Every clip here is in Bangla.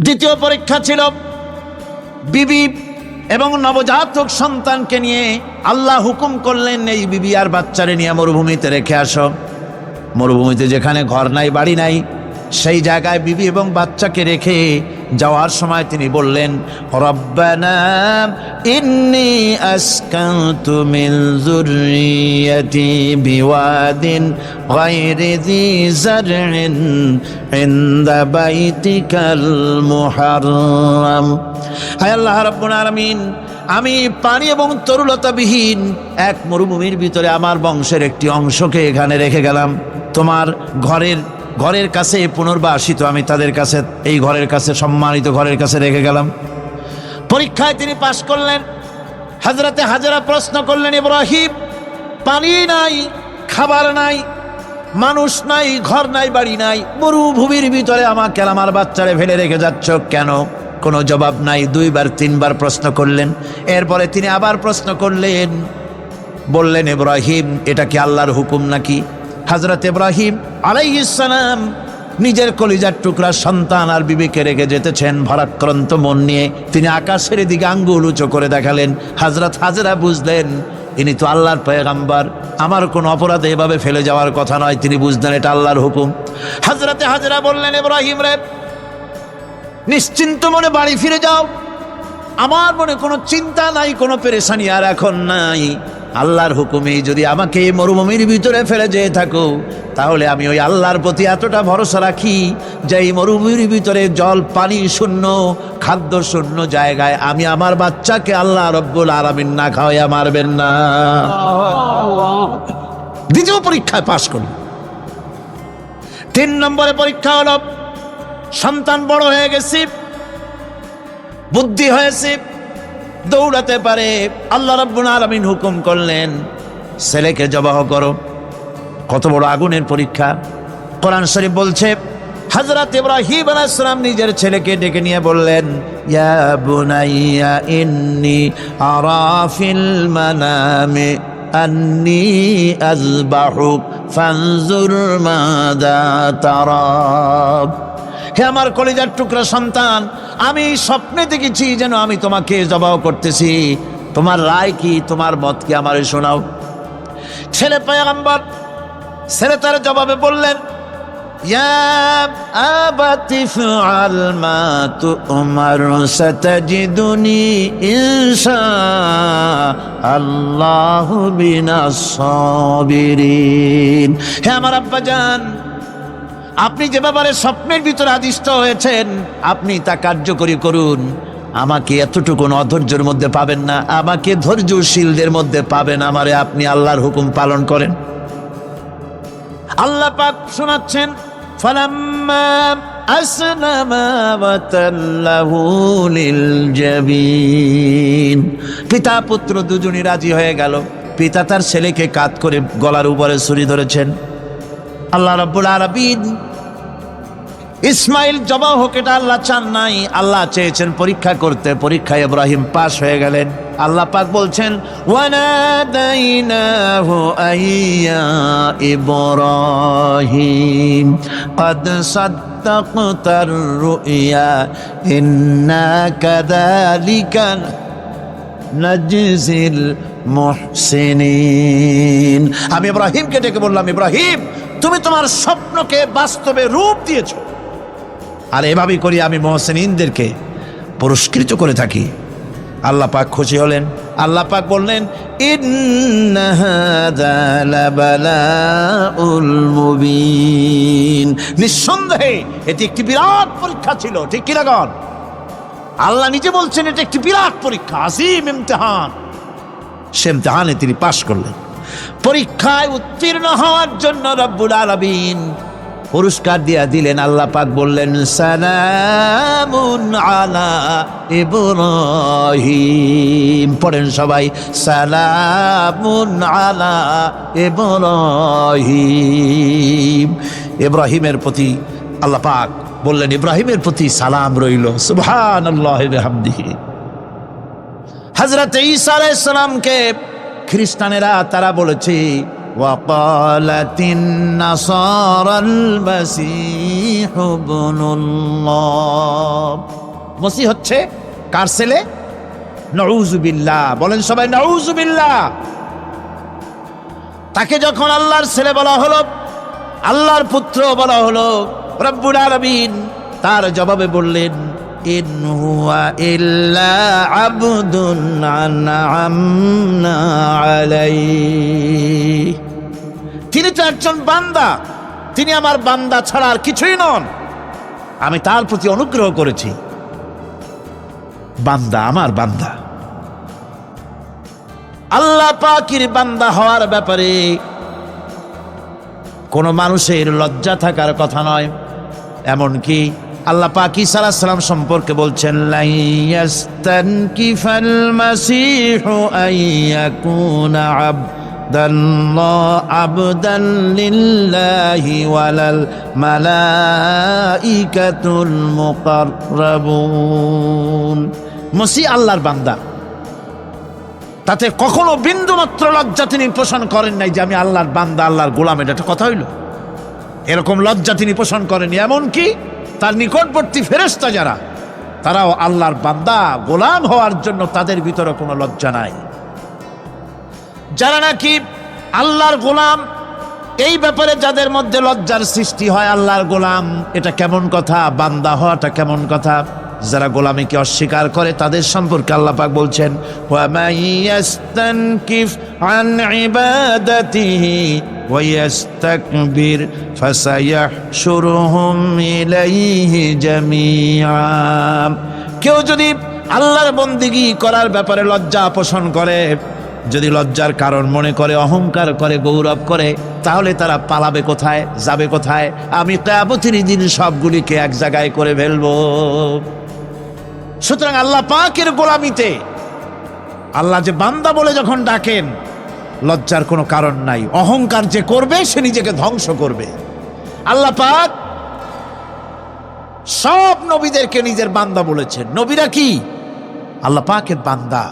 দ্বিতীয় পরীক্ষা ছিল বিবি এবং নবজাতক সন্তানকে নিয়ে আল্লাহ হুকুম করলেন, এই বিবি আর বাচ্চারে নিয়ে মরুভূমিতে রেখে আসো। মরুভূমিতে যেখানে ঘর নাই বাড়ি নাই, সেই জায়গায় বিবি এবং বাচ্চাকে রেখে যাওয়ার সময় তিনি বললেন, রব্বানা ইন্নী আসকানতু মিন যুররিয়্যাতি বিওয়াদিন গায়রি যী যারইন ইনদা বাইতিকাল মুহাররাম। হায় আল্লাহ রাব্বুল আলামিন, আমি পানি এবং তরুলতাবিহীন এক মরুভূমির ভিতরে আমার বংশের একটি অংশকে এখানে রেখে গেলাম। তোমার ঘরের কাছে পুনর্বাসিত আমি তাদের কাছে, এই ঘরের কাছে, সম্মানিত ঘরের কাছে রেখে গেলাম। পরীক্ষায় তিনি পাশ করলেন। হযরতে হাজেরা প্রশ্ন করলেন, ইব্রাহিম, পানি নাই, খাবার নাই, মানুষ নাই, ঘর নাই, বাড়ি নাই, মরুভূমির ভিতরে আমাকে আমার বাচ্চারে ফেলে রেখে যাচ্ছ কেন? কোনো জবাব নাই। দুইবার তিনবার প্রশ্ন করলেন। এরপরে তিনি আবার প্রশ্ন করলেন, বললেন, ইব্রাহিম, এটা কি আল্লাহর হুকুম নাকি? হযরত ইব্রাহিম আলাইহিস সালাম নিজের কলিজার টুকরা সন্তান আর বিবিকে রেখে যেতেছেন ভারাক্রান্ত মন নিয়ে। তিনি আকাশের দিকে আঙ্গুল উঁচু করে দেখালেন। হযরত হাজেরা বুঝলেন ইনি তো আল্লাহর পয়গম্বর, আমার কোনো অপরাধে এভাবে ফেলে যাওয়ার কথা নয়। তিনি বুঝলেন এটা আল্লাহর হুকুম। হযরতে হাজেরা বললেন, ইব্রাহিম রে, নিশ্চিন্ত মনে বাড়ি ফিরে যাও। আমার মনে কোনো চিন্তা নাই, কোনো পেরেশানি আর এখন নাই। আল্লাহর হুকুমে যদি আমাকে এই মরুভূমির ভিতরে ফেলে যেয়ে থাকো, তাহলে আমি ওই আল্লাহর প্রতি এতটা ভরসা রাখি যে এই মরুভূমির ভিতরে জল পানি শূন্য, খাদ্য শূন্য জায়গায় আমি আমার বাচ্চাকে আল্লাহ রব্বুল আলামিন না খাওয়াইয়া মারবেন না। দ্বিতীয় পরীক্ষায় পাশ করল। 3 নম্বরে পরীক্ষা হলো, সন্তান বড় হয়ে গেছে, বুদ্ধি হয়েছে, দৌড়াতে পারে। আল্লাহ রাব্বুল আলামিন হুকুম করলেন, ছেলেকে জবাহ করো। কত বড় আগুনের পরীক্ষা! কোরআন শরীফ বলছে, হযরত ইব্রাহিম আলাইহিস সালাম নিজের ছেলেকে ডেকে নিয়ে বললেন, ইয়া বুনাইয়া ইন্নী আরা ফিল মানামি আন্নী আযবাহুক ফানজুর মাযা তারা। হে আমার কলিজার টুকরা সন্তান, আমি স্বপ্নে দেখেছি যেন আমি তোমাকে জবাহ করতেছি। তোমার রায় কি, তোমার মত কি, আমারে শোনাও। ছেলে পয়গম্বর, ছেলে তার জবাবে বললেন, ইয়া আবাতি ফাআল মা তু'মার সাতাজিদুনি ইনশাআল্লাহু বিনাস সাবিরিন। হে আমার আব্বাজান, আপনি যে ব্যাপারে স্বপ্নের ভিতরে আদিষ্ট হয়েছেন, আপনি তা কার্যকরী করুন। আমাকে এতটুকু অধৈর্যের মধ্যে পাবেন না, আমাকে ধৈর্যশীলদের মধ্যে পাবেন। আমারে আপনি আল্লাহর হুকুম পালন করেন। আল্লাহ পাক শোনাচ্ছেন, ফালাম্মা আসলামা ওয়া তাল্লাহু লিল জাবিন। পিতা পুত্র দুজনই রাজি হয়ে গেল। পিতা তার ছেলেকে কাত করে গলার উপরে ছুরি ধরেছেন। আল্লাহ রাব্বুল আলামিন ইসমাইল জবাহ হোক, এটা আল্লাহ চান নাই, আল্লাহ চেয়েছেন পরীক্ষা করতে। পরীক্ষায় ইব্রাহিম পাশ হয়ে গেলেন। আল্লাহ পাক বলছেন, ওয়ানাদাইনাহু আইয়া ইব্রাহিম ক্বাদ সাদ্দাকতার রুইয়া ইন্না কাযালিকা নাজজিল মুহসিনিন। আমি ইব্রাহিমকে ডেকে বললাম, ইব্রাহিম, তুমি তোমার স্বপ্নকে বাস্তবে রূপ দিয়েছো, আর এভাবেই করি আমি মুহসিনিনদেরকে পুরস্কৃত করে থাকি। আল্লাহ পাক খুশি হলেন। আল্লাহ পাক বললেন, ইন্না হাযা লাবালাউল মুবিন। নিঃসন্দেহে এটি একটি বিরাট পরীক্ষা ছিল। ঠিক কি না? আল্লাহ নিজে বলছেন এটা একটি বিরাট পরীক্ষা, আজিম ইমতিহান। সে ইমতিহানে তিনি পাশ করলেন। পরীক্ষায় উত্তীর্ণ হওয়ার জন্য রব্বুল আলামিন পুরস্কার দিয়া দিলেন। আল্লাহ পাক বললেন, সালামুন আলা ইব্রাহিম। পড়েন সবাই, সালামুন আলা ইব্রাহিম। ইব্রাহিমের প্রতি আল্লাহ পাক বললেন, ইব্রাহিমের প্রতি সালাম রইল। সুবহানাল্লাহি ওয়া বিহামদিহি। হযরত ঈসা আলাইহিস সালামকে খ্রিস্টানেরা তারা বলেছে وقالت النصارى المسيح ابن الله মসিহ হচ্ছে কার ছেলে? নাউযু বিল্লাহ, বলেন সবাই নাউযু বিল্লাহ। তাকে যখন আল্লাহর ছেলে বলা হলো, আল্লাহর পুত্র বলা হলো, রব্বুল আলামিন তার জবাবে বললেন, ইন হুয়া ইল্লা আবদুন আনআমনা আলাইহি, তিনি তো একজন বান্দা, তিনি আমার বান্দা ছাড়া আর কিছুই নন, আমি তার প্রতি অনুগ্রহ করেছি। বান্দা, আমার বান্দা। আল্লাহ পাকের বান্দা হওয়ার ব্যাপারে কোন মানুষের লজ্জা থাকার কথা নয়। এমনকি আল্লাহ পাক ঈসা আলাইহিস সালাম সম্পর্কে বলছেন, লা ইয়াস্তানকিফাল মাসীহু আইয়াকুনা আবদান লিল্লাহি ওয়ালাল মালাইকাতুল মুকাররাবুন। মসিহ আল্লাহর বান্দা, তাতে কখনো বিন্দু মাত্র লজ্জা তিনি পোষণ করেন নাই যে আমি আল্লাহর বান্দা, আল্লাহর গোলাম। এটা একটা কথা হইল? এরকম লজ্জা তিনি পোষণ করেন। এমনকি তার নিকটবর্তী ফেরেশতা যারা, তারাও আল্লাহর বান্দা গোলাম হওয়ার জন্য তাদের ভিতরে কোনো লজ্জা নাই। যারা নাকি আল্লাহর গোলাম, এই ব্যাপারে যাদের মধ্যে লজ্জার সৃষ্টি হয়, আল্লাহর গোলাম এটা কেমন কথা, বান্দা হওয়াটা কেমন কথা। যারা গোলামীকে অস্বীকার করে তাদের সম্পর্কে আল্লাহ পাক বলছেন, ওয়া মাইয়াস্তানকিফ আন ইবাদাতিহি ওয়া ইস্তাকবির ফাসায়াহশুরুহুম ইলাইহি জামিআ। কেউ যদি আল্লাহর বন্দেগী করার ব্যাপারে লজ্জা পোষণ করে, যদি লজ্জার কারণ মনে করে, অহংকার করে, গৌরব করে, তাহলে তারা পালাবে কোথায়, যাবে কোথায়? আমি কিয়ামতের দিন সবগুলিকে এক জায়গায় করে ফেলবো। সুতরাং আল্লাহ পাকের গোলামিতে আল্লাহ যে বান্দা বলে যখন ডাকেন, লজ্জার কোনো কারণ নাই। অহংকার যে করবে সে নিজেকে ধ্বংস করবে। আল্লাহ পাক সব নবীদেরকে নিজের বান্দা বলেছেন। নবীরা কি আল্লাহ পাকের বান্দা।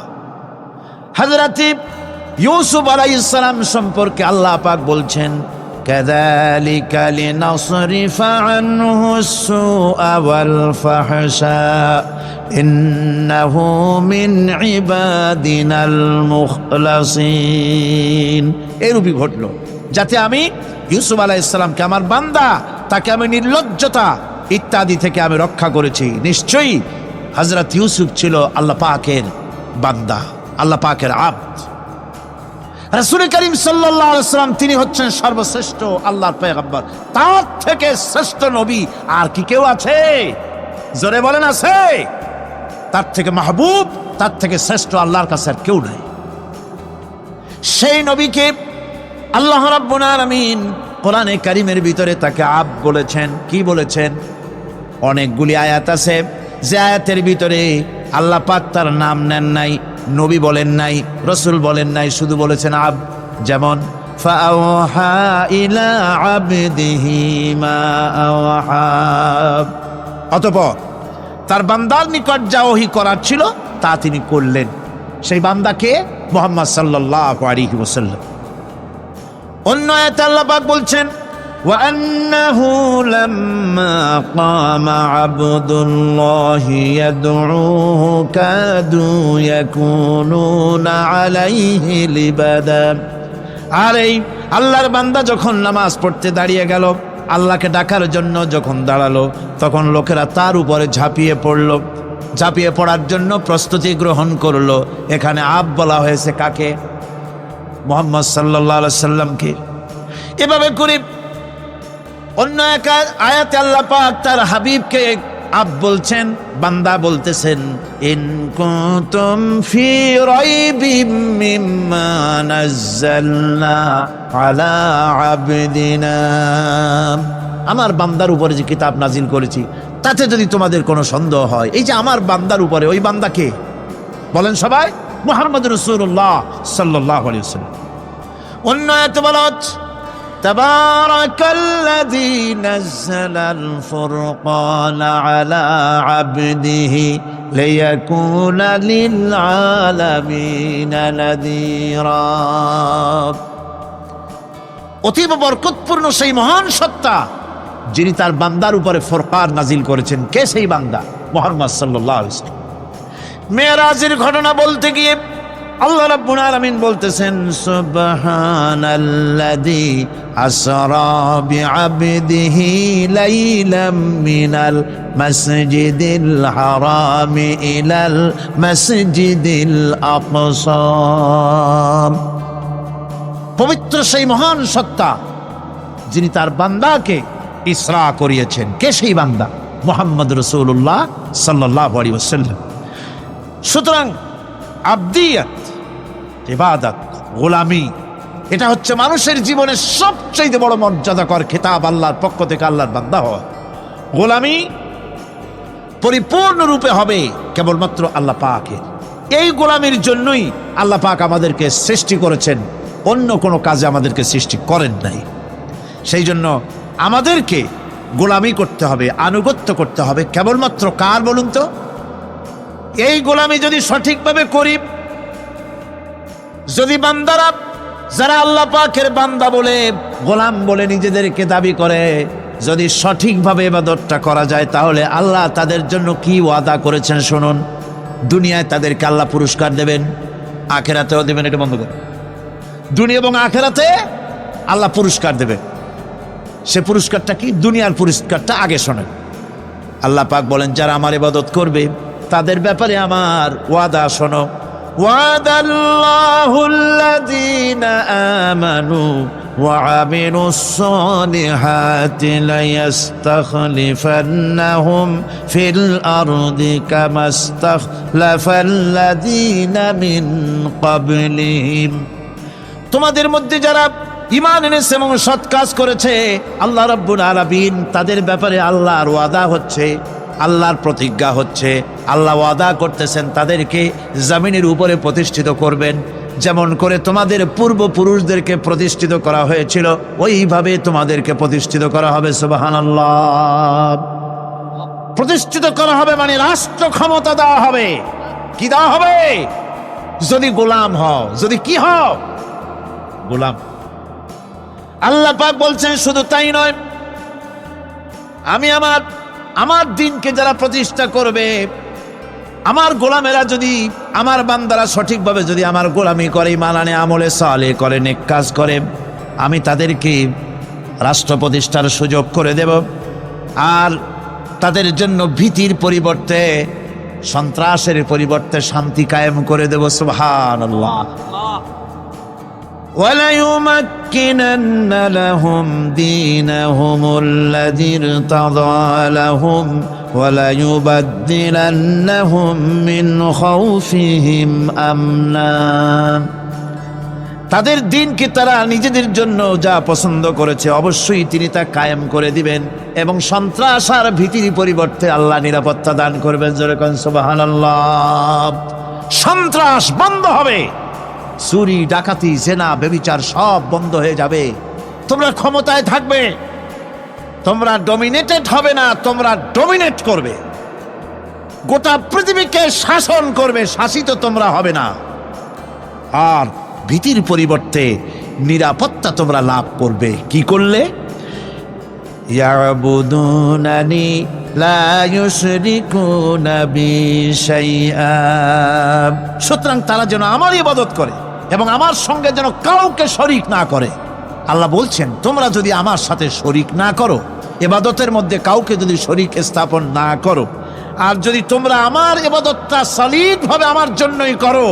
হযরত ইউসুফ আলাইহিস সালাম সম্পর্কে আল্লাহ পাক বলছেন, কাযালিকা লিনাসরিফা আনহু আস-সুআ ওয়াল ফাহশা ইন্নাহু মিন ইবাদিনাল মুখলাসিন। এরূপই ঘটল যাতে আমি ইউসুফ আলাইহিস সালামকে, আমার বান্দা, তাকে আমি নির্লজ্জতা ইত্যাদি থেকে আমি রক্ষা করেছি। নিশ্চয়ই হযরত ইউসুফ ছিল আল্লাহ পাকের বান্দা, আল্লাহ পাকের আব্দ। রাসূল করিম সাল্লাল্লাহু আলাইহি ওয়াসাল্লাম তিনি হচ্ছেন সর্বশ্রেষ্ঠ আল্লাহর পয়গম্বর। তার থেকে শ্রেষ্ঠ নবী আর কি কেউ আছে? জোরে বলেন, আছে? তার থেকে মাহবুব, তার থেকে শ্রেষ্ঠ আল্লাহর কাছে আর কেউ নাই। সেই নবীকে আল্লাহ রাব্বুল আলামিন কোরআনে কারীমের ভিতরে তাকে আব্দ বলেছেন। কি বলেছেন? অনেকগুলি আয়াত আছে যে আয়াতের ভিতরে আল্লাহ পাক তার নাম নেন নাই, নবী বলেন নাই, রসুল বলেন নাই, শুধু বলেছেন আব্দ। যেমন ফাআওহা ইলা আবদিহি মা আওহা। অতঃপর তার বান্দার নিকট যা ওহী করার ছিল তা তিনি করলেন। সেই বান্দাকে মুহাম্মদ সাল্লাল্লাহু আলাইহি ওয়াসাল্লাম। অন্য আয়াতে আল্লাহ পাক বলছেন, وأنه لما قام عبد الله يدعوه كادوا يكونون عليه لبدا। আর এই আল্লাহর বান্দা যখন নামাজ পড়তে দাঁড়িয়ে গেল, আল্লাহকে ডাকার জন্য যখন দাঁড়ালো, তখন লোকেরা তার উপরে ঝাঁপিয়ে পড়ল। ঝাঁপিয়ে পড়ার জন্য প্রস্তুতি গ্রহণ করলো। এখানে আব্দ বলা হয়েছে কাকে? মুহাম্মদ সাল্লাল্লাহু আলাইহি সাল্লামকে। এভাবে করে অন্য এক আয়াতে আল্লাহ পাক তার হাবিবকে আব্দ বলছেন, বান্দা বলতেছেন, ইন কুনতুম ফি রাইবিম মিম্মা নাযালনা আলা আবদিনা। আমার বান্দার উপরে যে কিতাব নাজিল করেছি তাতে যদি তোমাদের কোনো সন্দেহ হয়, এই যে আমার বান্দার উপরে, ওই বান্দাকে বলেন সবাই, মুহাম্মদ রাসূলুল্লাহ সাল্লাল্লাহু আলাইহি ওয়াসাল্লাম। অন্য আয়াতে বলা হচ্ছে, তাবারাকাল্লাযী নাযালাল ফুরকানা আলা আবদিহি লিয়াকুনা লিল আলামিনা নাযীরা। অতীব বরকতপূর্ণ সেই মহান সত্তা যিনি তার বান্দার উপরে ফুরকান নাজিল করেছেন। কে সেই বান্দা? মুহাম্মদ সাল্লাল্লাহু আলাইহি ওয়াসাল্লাম। মেরাজের ঘটনা বলতে গিয়ে আল্লাহ রাব্বুল আলামিন বলতেছেন, সুবহানাল্লাযী আসরা বিআবদিহি লাইলাম মিনাল মাসজিদিল হারামি ইলাল মাসজিদিল আকসা। পবিত্র সেই মহান সত্তা যিনি তার বান্দাকে ইসরা করিয়েছেন। কে সেই বান্দা? মুহাম্মদ রাসূলুল্লাহ সাল্লাল্লাহু আলাইহি ওয়াসাল্লাম। সুতরাং আবদিয়াত, ইবাদত, গোলামি, এটা হচ্ছে মানুষের জীবনের সবচেয়ে বড় মর্যাদাকর খেতাব আল্লাহর পক্ষ থেকে আল্লাহর বান্দা হওয়া। গোলামি পরিপূর্ণরূপে হবে কেবলমাত্র আল্লাহ পাকের। এই গোলামির জন্যই আল্লাহ পাক আমাদেরকে সৃষ্টি করেছেন, অন্য কোনো কাজে আমাদেরকে সৃষ্টি করেন নাই। সেই জন্য আমাদেরকে গোলামি করতে হবে, আনুগত্য করতে হবে কেবলমাত্র কার বলুন তো? এই গোলামি যদি সঠিকভাবে করি, যদি বান্দারা যারা আল্লাহ পাকের বান্দা বলে, গোলাম বলে নিজেদেরকে দাবি করে, যদি সঠিকভাবে ইবাদতটা করা যায়, তাহলে আল্লাহ তাদের জন্য কি ওয়াদা করেছেন শুনুন। দুনিয়ায় তাদেরকে আল্লাহ পুরস্কার দেবেন, আখেরাতেও দেবেন। এটা বন্ধ করে, দুনিয়া এবং আখেরাতে আল্লাহ পুরস্কার দেবেন। সে পুরস্কারটা কি? দুনিয়ার পুরস্কারটা আগে শোনেন। আল্লাহ পাক বলেন, যারা আমার ইবাদত করবে তাদের ব্যাপারে আমার ওয়াদা শোনো। ওয়াদাল্লাহুল্লাযীনা আমানু ওয়া আমিলুস সালিহাতি লায়াস্তাখলিফান্নাহুম ফিল আরদি কামাস্তাখলাফাল্লাযীনা মিন ক্বাবলিহিম। তোমাদের মধ্যে যারা ঈমান এনেছে এবং সৎ কাজ করেছে, আল্লাহ রাব্বুল আলামিন তাদের ব্যাপারে আল্লাহর ওয়াদা হচ্ছে, আল্লাহর প্রতিজ্ঞা হচ্ছে, আল্লাহ ওয়াদা করতেছেন তাদেরকে জমিনের উপরে প্রতিষ্ঠিত করবেন। যেমন করে তোমাদের পূর্বপুরুষদেরকে প্রতিষ্ঠিত করা হয়েছিল, ওইভাবে তোমাদেরকে প্রতিষ্ঠিত করা হবে। সুবহানাল্লাহ। প্রতিষ্ঠিত করা হবে মানে রাষ্ট্র ক্ষমতা দেওয়া হবে। কি দেওয়া হবে? যদি গোলাম হও, যদি কি হও? গোলাম। আল্লাহ পাক বলছেন শুধু তাই নয়, আমি আমার দিনকে যারা প্রতিষ্ঠা করবে, আমার গোলামেরা যদি, আমার বান্দারা সঠিকভাবে যদি আমার গোলামি করে, ঈমান আনে, আমলে সালেহ করে, নেক কাজ করে, আমি তাদেরকে রাষ্ট্র প্রতিষ্ঠার সুযোগ করে দেব। আর তাদের জন্য ভীতির পরিবর্তে, সন্ত্রাসের পরিবর্তে শান্তি কায়েম করে দেব। সুবহানাল্লাহ। وَلَيُمَكِّنَنَّ لَهُمْ دِينَهُمُ الَّذِي ارْتَضَىٰ لَهُمْ وَلَيُبَدِّلَنَّهُم مِّنْ خَوْفِهِمْ أَمْنًا। তাদের দিনকে তারা নিজেদের জন্য যা পছন্দ করেছে অবশ্যই তিনি তা কায়েম করে দিবেন, এবং সন্ত্রাস আর ভীতির পরিবর্তে আল্লাহ নিরাপত্তা দান করবেন। জোরে কোন সুবহানাল্লাহ। সন্ত্রাস বন্ধ হবে, চুরি, ডাকাতি, জেনা, ব্যভিচার সব বন্ধ হয়ে যাবে। তোমরা ক্ষমতায় থাকবে, তোমরা ডমিনেটেড হবে না, তোমরা ডমিনেট করবে। গোটা পৃথিবীকে শাসন করবে, শাসিত তোমরা হবে না। আর ভীতির পরিবর্তে নিরাপত্তা তোমরা লাভ করবে। কি করলে? ইয়াবুদুনানি লা ইউশরিকুনা বি শাইআ। সুতরাং তারা যেন আমার ইবাদত করে এবং আমার সঙ্গে যেন কাউকে শরীক না করে। আল্লাহ বলছেন, তোমরা যদি আমার সাথে শরীক না করো, ইবাদতের মধ্যে কাউকে যদি শরীক স্থাপন না করো, আর যদি তোমরা আমার ইবাদতটা সলিডভাবে আমার জন্যই করো,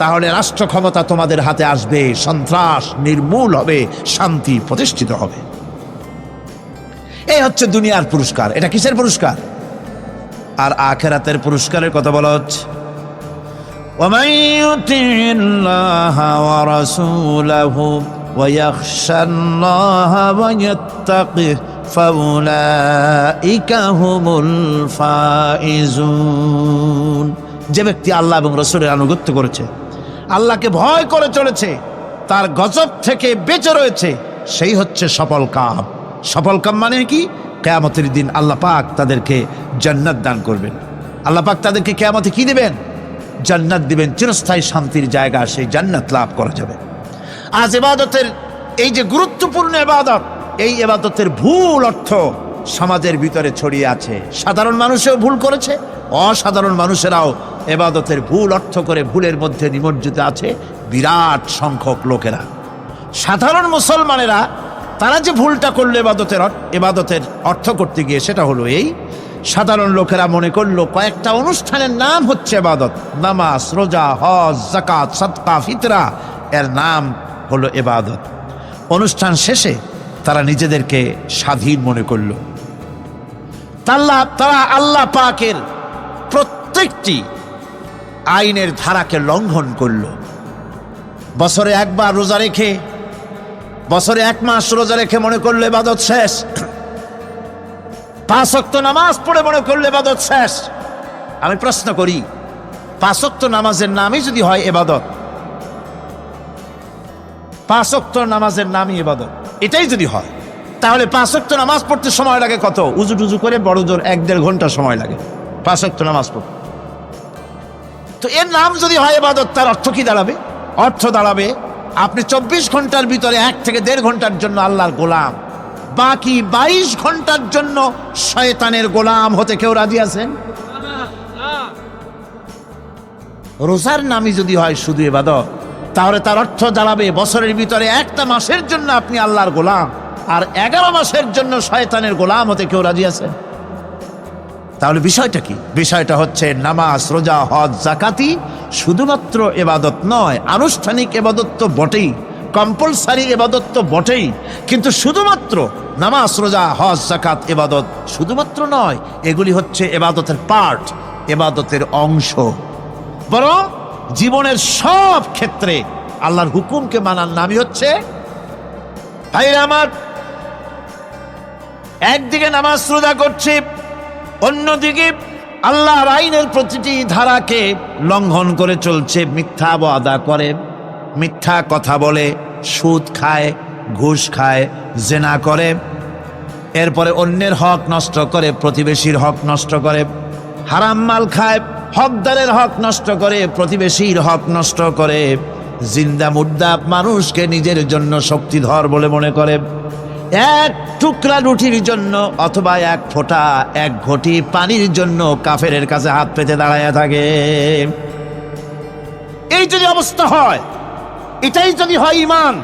তাহলে রাষ্ট্র ক্ষমতা তোমাদের হাতে আসবে, সন্ত্রাস নির্মূল হবে, শান্তি প্রতিষ্ঠিত হবে। এই হচ্ছে দুনিয়ার পুরস্কার। এটা কিসের পুরস্কার? আর আখিরাতের পুরস্কারের কথা বলা হচ্ছে, وَمَن يُطِعِ اللَّهَ وَرَسُولَهُ وَيَخْشَ اللَّهَ وَيَتَّقِهِ فَأُولَئِكَ هُمُ الْفَائِزُونَ। যে ব্যক্তি আল্লাহ এবং রাসূলের আনুগত্য করেছে, আল্লাহকে ভয় করে চলেছে, তার গজব থেকে বেঁচে রয়েছে, সেই হচ্ছে সফল কাম। সফল কাম মানে কি? কিয়ামতের দিন আল্লাহ পাক তাদেরকে জান্নাত দান করবেন। আল্লাহ পাক তাদেরকে কিয়ামতে কি দিবেন? জান্নাত দিবেন, চিরস্থায়ী শান্তির জায়গা, সেই জান্নাত লাভ করা যাবে। আজ ইবাদতের এই যে গুরুত্বপূর্ণ ইবাদত, এই ইবাদতের ভুল অর্থ সমাজের ভিতরে ছড়িয়ে আছে। সাধারণ মানুষও ভুল করেছে, অসাধারণ মানুষেরাও ইবাদতের ভুল অর্থ করে ভুলের মধ্যে নিমজ্জিত আছে বিরাট সংখ্যক লোকেরা। সাধারণ মুসলমানেরা তারা যে ভুলটা করলো ইবাদতের অর্থ করতে গিয়ে, সেটা হলো এই, সাধারণ লোকেরা মনে করলো কয়েকটা অনুষ্ঠানের নাম হচ্ছে ইবাদত, নামাজ, রোজা, হজ, যাকাত, সাদকা, ফিতরা, এর নাম হলো ইবাদত। অনুষ্ঠান শেষে তারা নিজেদেরকে স্বাধীন মনে করল। তারা আল্লাহ পাকের প্রত্যেকটি আইনের ধারাকে লঙ্ঘন করল। বছরে একবার রোজা রেখে, বছরে 1 মাস রোজা রেখে মনে করলো ইবাদত শেষ। 5 ওয়াক্ত নামাজ পড়ে মনে করলে ইবাদত শেষ। আমি প্রশ্ন করি, 5 ওয়াক্ত নামাজের নামই যদি হয় ইবাদত, 5 ওয়াক্ত নামাজের নামই ইবাদত, এটাই যদি হয়, তাহলে 5 ওয়াক্ত নামাজ পড়তে সময় লাগে কত? উজু টুজু করে বড় জোর 1-1.5 ঘন্টা সময় লাগে 5 ওয়াক্ত নামাজ পড়তে। তো এর নাম যদি হয় ইবাদত, তার অর্থ কি দাঁড়াবে? অর্থ দাঁড়াবে আপনি 24 ঘন্টার ভিতরে 1 থেকে 1.5 ঘন্টার জন্য আল্লাহর গোলাম, বাকি 22 ঘন্টার জন্য শয়তানের গোলাম হতে কেউ রাজি আছেন? রোজার নামই যদি হয় শুধু ইবাদত, তাহলে তার অর্থ দাঁড়াবে বছরের ভিতরে 1টা মাসের জন্য আপনি আল্লাহর গোলাম, আর 11 মাসের জন্য শয়তানের গোলাম হতে কেউ রাজি আছেন? তাহলে বিষয়টা কি? বিষয়টা হচ্ছে নামাজ, রোজা, হজ, যাকাতি শুধুমাত্র ইবাদত নয়, আনুষ্ঠানিক ইবাদত তো বটেই, কম্পালসারি ইবাদত তো বটেই, কিন্তু শুধুমাত্র নামাজ, রোজা, হজ, যাকাত ইবাদত শুধুমাত্র নয়, এগুলি হচ্ছে ইবাদতের পার্ট, ইবাদতের অংশ। বরং জীবনের সব ক্ষেত্রে আল্লাহর হুকুমকে মানার নামই হচ্ছে, ভাইরা আমার, একদিকে নামাজ রোজা করছে, অন্যদিকে আল্লাহর আইনের প্রতিটি ধারাকে লঙ্ঘন করে চলছে, মিথ্যা ওয়াদা করে, মিথ্যা কথা বলে, সুদ খায়, ঘুষ খায়, জেনা করে, এরপরে অন্যের হক নষ্ট করে, প্রতিবেশীর হক নষ্ট করে, হারাম মাল খায়, হকদারের হক নষ্ট করে, প্রতিবেশীর হক নষ্ট করে, জিন্দা মুর্দা মানুষকে নিজের জন্য শক্তিধর বলে মনে করে, 1 টুকরা রুটির জন্য অথবা 1 ফোঁটা 1 ঘটি পানির জন্য কাফেরের কাছে হাত পেতে দাঁড়ায় থাকে। এই যদি অবস্থা হয়, এটাই যদি হয় ঈমান,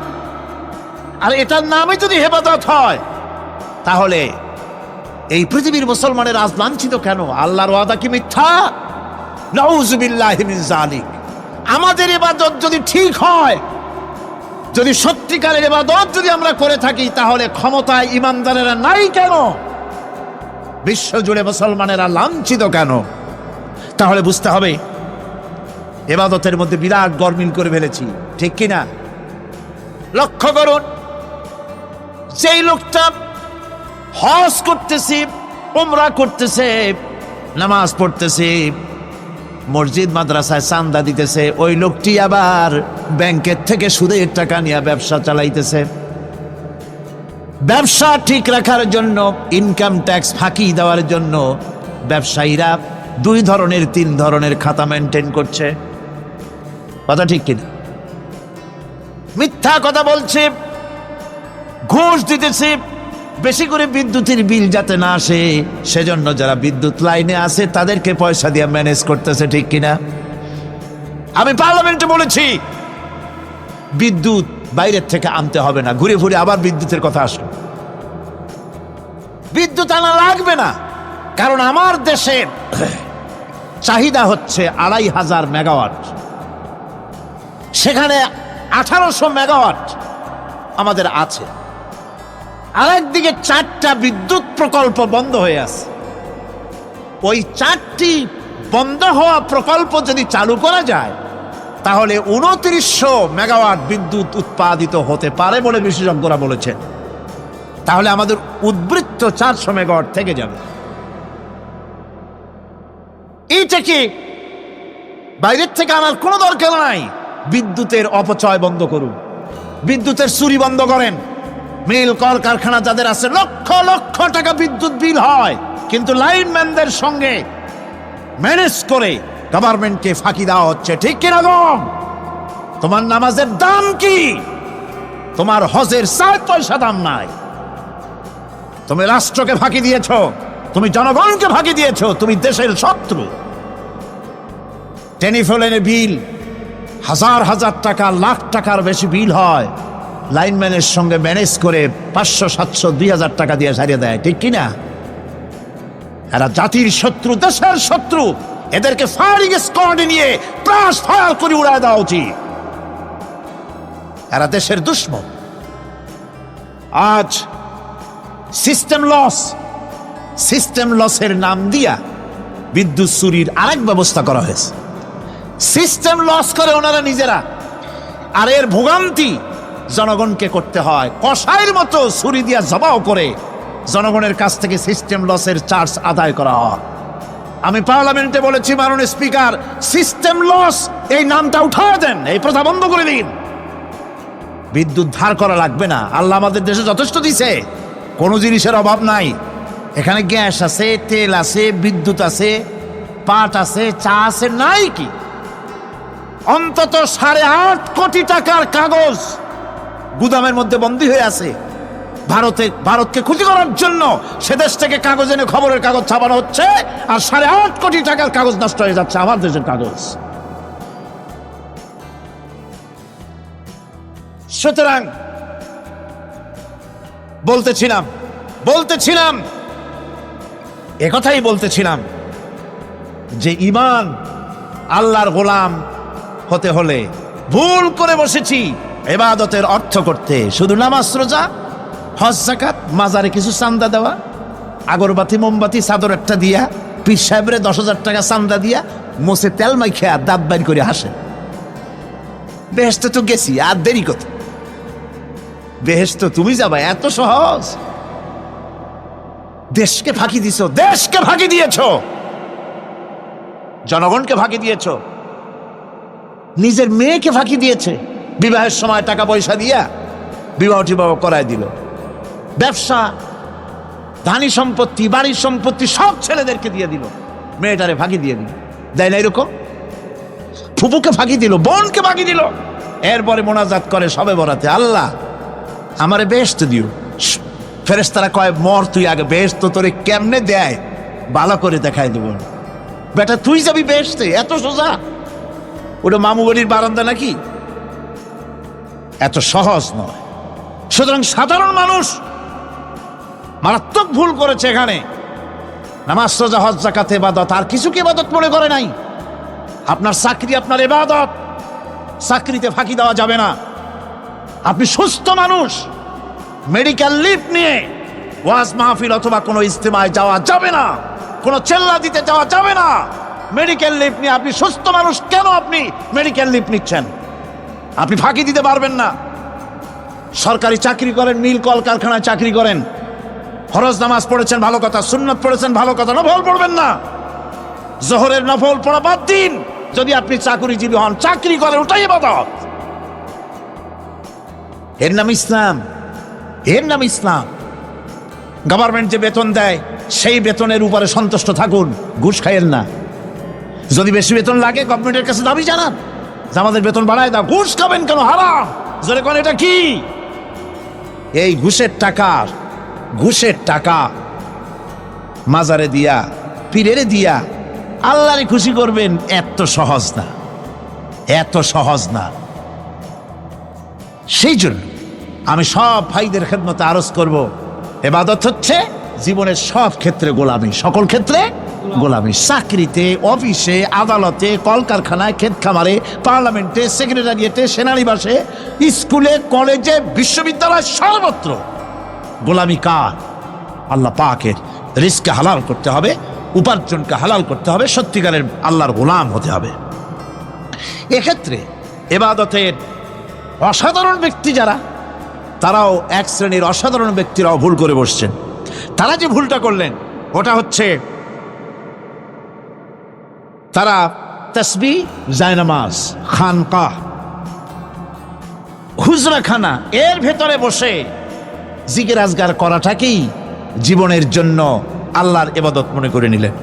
আর এটার নামে যদি ইবাদত হয়, তাহলে এই পৃথিবীর মুসলমানের আজ লাঞ্ছিত কেন? আল্লাহর ওয়াদা কি মিথ্যা? নাউযুবিল্লাহি মিন যালিক। আমাদের ইবাদত যদি ঠিক হয়, যদি সত্যিকারের ইবাদত যদি আমরা করে থাকি, তাহলে ক্ষমতায় ইমানদারেরা নাই কেন? বিশ্বজুড়ে মুসলমানেরা লাঞ্ছিত কেন? তাহলে বুঝতে হবে ইবাদতের মধ্যে বিরাট গরমিল করে ফেলেছি, ঠিক কিনা? লক্ষ্য করুন, যেই লোকটা হজ করতেছে, উমরা করতেছে, নামাজ পড়তেছে, মসজিদ মাদ্রাসায় চান্দা দিতেছে, ওই লোকটি আবার ব্যাংকের থেকে সুদের টাকা নিয়ে ব্যবসা চালাইতেছে। ব্যবসা ঠিক রাখার জন্য, ইনকাম ট্যাক্স ফাঁকি দেওয়ার জন্য ব্যবসায়ীরা 2 ধরনের 3 ধরনের খাতা মেনটেন করছে। কথা ঠিক কিনা? মিথ্যা কথা বলছে, ঘুষ দিতেছে, বেশি করে বিদ্যুতের বিল যাতে না আসে সেজন্য যারা বিদ্যুৎ লাইনে আছে তাদেরকে পয়সা দিয়ে ম্যানেজ করতেছে, ঠিক কিনা? আমি পার্লামেন্টে বলেছি বিদ্যুৎ বাইরের থেকে আনতে হবে না, ঘুরে ঘুরে আবার বিদ্যুতের কথা আসলো। বিদ্যুৎ আনা লাগবে না, কারণ আমার দেশের চাহিদা হচ্ছে 2500 মেগাওয়াট, সেখানে 1800 মেগাওয়াট আমাদের আছে। আরেকদিকে 4টা বিদ্যুৎ প্রকল্প বন্ধ হয়ে আছে। ওই 4টি বন্ধ হওয়া প্রকল্প যদি চালু করা যায়, তাহলে 2900 মেগাওয়াট বিদ্যুৎ উৎপাদিত হতে পারে বলে বিশেষজ্ঞরা বলেছেন। তাহলে আমাদের উদ্বৃত্ত 400 মেগাওয়াট থেকে যাবে। এইটা কি বাইরের থেকে আনার কোনো দরকার নাই। বিদ্যুতের অপচয় বন্ধ করুন, বিদ্যুতের চুরি বন্ধ করেন। মিল কল কারখানা যাদের আছে, লক্ষ লক্ষ টাকা বিদ্যুৎ বিল হয়, কিন্তু লাইনম্যানদের সঙ্গে ম্যানেজ করে গভর্নমেন্টকে ফাঁকি দেওয়া হচ্ছে, ঠিক কিনা? তোমার নামাজের দাম কি? তোমার হজের 4 পয়সা দাম নাই। তুমি রাষ্ট্রকে ফাঁকি দিয়েছ, তুমি জনগণকে ফাঁকি দিয়েছ, তুমি দেশের শত্রু। টেলিফোনের বিল হাজার হাজার টাকা, লাখ টাকার বেশি বিল হয়, লাইনম্যানের সঙ্গে ম্যানেজ করে 500, 700, 2000 টাকা দিয়ে সারিয়ে দেয়, ঠিক কিনা? এরা জাতির শত্রু, দেশের শত্রু। এদেরকে ফায়ারিং স্কোয়াডে নিয়ে প্রাস ফায়ার করে উড়ায় দেওয়া উচিত। এরা দেশের দুশ্মন। আজ সিস্টেম লসের নাম দিয়া বিদ্যুৎ চুরির আরেক ব্যবস্থা করা হয়েছে। সিস্টেম লস করে ওনারা নিজেরা, আর এর ভোগান্তি জনগণকে করতে হয়। কসাইয়ের মতো ছুরি দিয়া জবাও করে জনগণের কাছ থেকে সিস্টেম লসের চার্জ আদায় করা হয়। আমি পার্লামেন্টে বলেছি, মাননীয় স্পিকার, সিস্টেম লস এই নামটা উঠায় দেন, এই প্রথা বন্ধ করে দিন। বিদ্যুৎ ধার করা লাগবে না, আল্লাহ আমাদের দেশে যথেষ্ট দিছে, কোনো জিনিসের অভাব নাই। এখানে গ্যাস আছে, তেল আছে, বিদ্যুৎ আছে, পাট আছে, চা আছে, নাই কি? অন্তত 8.5 কোটি টাকার কাগজ গুদামের মধ্যে বন্দী হয়ে আছে। ভারতকে ক্ষতি করার জন্য সে দেশ থেকে কাগজ এনে খবরের কাগজ ছাপানো হচ্ছে, আর 8.5 কোটি টাকার কাগজ নষ্ট হয়ে যাচ্ছে, আমার দেশের কাগজ। সুতরাং বলতেছিলাম একথাই বলতেছিলাম যে ইমান আল্লাহর গোলাম হতে হলে ভুল করে বসেছি ইবাদতের অর্থ করতে, শুধু নামাজ, রোজা, হজ, যাকাত, মাজারে কিছু চান্দা দেওয়া, আগরবাতি, মোমবাতি, চাদর একটা দিয়া, পীর সাহেবরে 10,000 টাকা চান্দা দিয়া, মোছে তেল মাইখা দাঁত বাইর করে হাসে। বেহেশতে তো গেছি, আর দেরি কত? বেহেশতে তুমি যাবা, এত সহজ? দেশকে ফাঁকি দিছ, দেশকে ফাঁকি দিয়েছ, জনগণকে ফাঁকি দিয়েছ, নিজের মেয়েকে ফাঁকি দিয়েছে। বিবাহের সময় টাকা পয়সা দিয়া বিবাহ টিবাহ করায় দিল। ব্যবসা, ধানি সম্পত্তি, বাড়ির সম্পত্তি সব ছেলেদেরকে দিয়ে দিল, মেয়েটারে ফাঁকি দিয়ে দিল। দেয় না এরকম? ফুপুকে ফাঁকি দিল, বোনকে ফাঁকি দিল। এরপরে মোনাজাত করে সবে বরাতে, আল্লাহ আমারে বেহেশত দিও। ফেরেশতারা কয়, মর তুই আগে, বেহেশত তোরে কেমনে দেয় ভালো করে দেখাই দেব। বেটা তুই যাবি বেহেশতে? এত সোজা? ওটা মামু বাড়ির বারান্দা নাকি? এত সহজ নয়। সুতরাং সাধারণ মানুষ মারাত্মক ভুল করেছে এখানে। নামাজ, রোজা, হজ, যাকাত ইবাদত, আর কিছু কি ইবাদত মনে করে নাই? আপনার চাকরি আপনার ইবাদত, চাকরিতে ফাঁকি দেওয়া যাবে না। আপনি সুস্থ মানুষ, মেডিকেল লিভ নিয়ে ওয়াজ মাহফিল অথবা কোনো ইজতেমায় যাওয়া যাবে না, কোনো চেল্লা দিতে যাওয়া যাবে না। মেডিকেল লিভ নিয়ে আপনি সুস্থ মানুষ, কেন আপনি মেডিকেল লিভ নিচ্ছেন? আপনি ফাঁকি দিতে পারবেন না। সরকারি চাকরি করেন, মিল কল কারখানায় চাকরি করেন, ফরজ নামাজ পড়েছেন ভালো কথা, সুন্নত পড়েছেন ভালো কথা, নফল পড়বেন না। জোহরের নফল পড়া বাদ দিন। যদি আপনি চাকরিজীবী হন, চাকরি করেন, ওটাই ইবাদত। এর নাম ইসলাম, এর নাম ইসলাম। গভর্নমেন্ট যে বেতন দেয় সেই বেতনের উপরে সন্তুষ্ট থাকুন, ঘুষ খাইয়েন না। যদি বেশি বেতন লাগে গভর্নমেন্টের কাছে দাবি জানান যে আমাদের বেতন বাড়ায় দাও। ঘুষ খাবেন কেন? হারাম। জোরে কোন এটা কি? এই ঘুষের টাকা মাজারে দিয়া, পীরেরে দিয়া আল্লাহরে খুশি করবেন, এত সহজ না, এত সহজ না। সেই জন্য আমি সব ভাইদের খেদমতে আরজ করব, ইবাদত হচ্ছে জীবনের সব ক্ষেত্রে গোলামি, সকল ক্ষেত্রে গোলামি। চাকরিতে, অফিসে, আদালতে, কলকারখানায়, ক্ষেত খামারে, পার্লামেন্টে, সেক্রেটারিয়েটে, সেনানিবাসে, স্কুলে, কলেজে, বিশ্ববিদ্যালয়, সর্বত্র গোলামি কার? আল্লাহ পাকের। রিজকে হালাল করতে হবে, উপার্জনকে হালাল করতে হবে, সত্যিকারের আল্লাহর গোলাম হতে হবে। এক্ষেত্রে ইবাদতের অসাধারণ ব্যক্তি যারা, তারাও এক শ্রেণীর অসাধারণ ব্যক্তিরাও ভুল করে বসছেন। তারা যে ভুলটা করলেন ওটা হচ্ছে, তারা তাসবিহ, জায়নামাজ, খানকাহ, হুজরাখানা এর ভেতরে বসে জিকির আজগার করাটাকেই জীবনের জন্য আল্লাহর ইবাদত মনে করে নিলেন।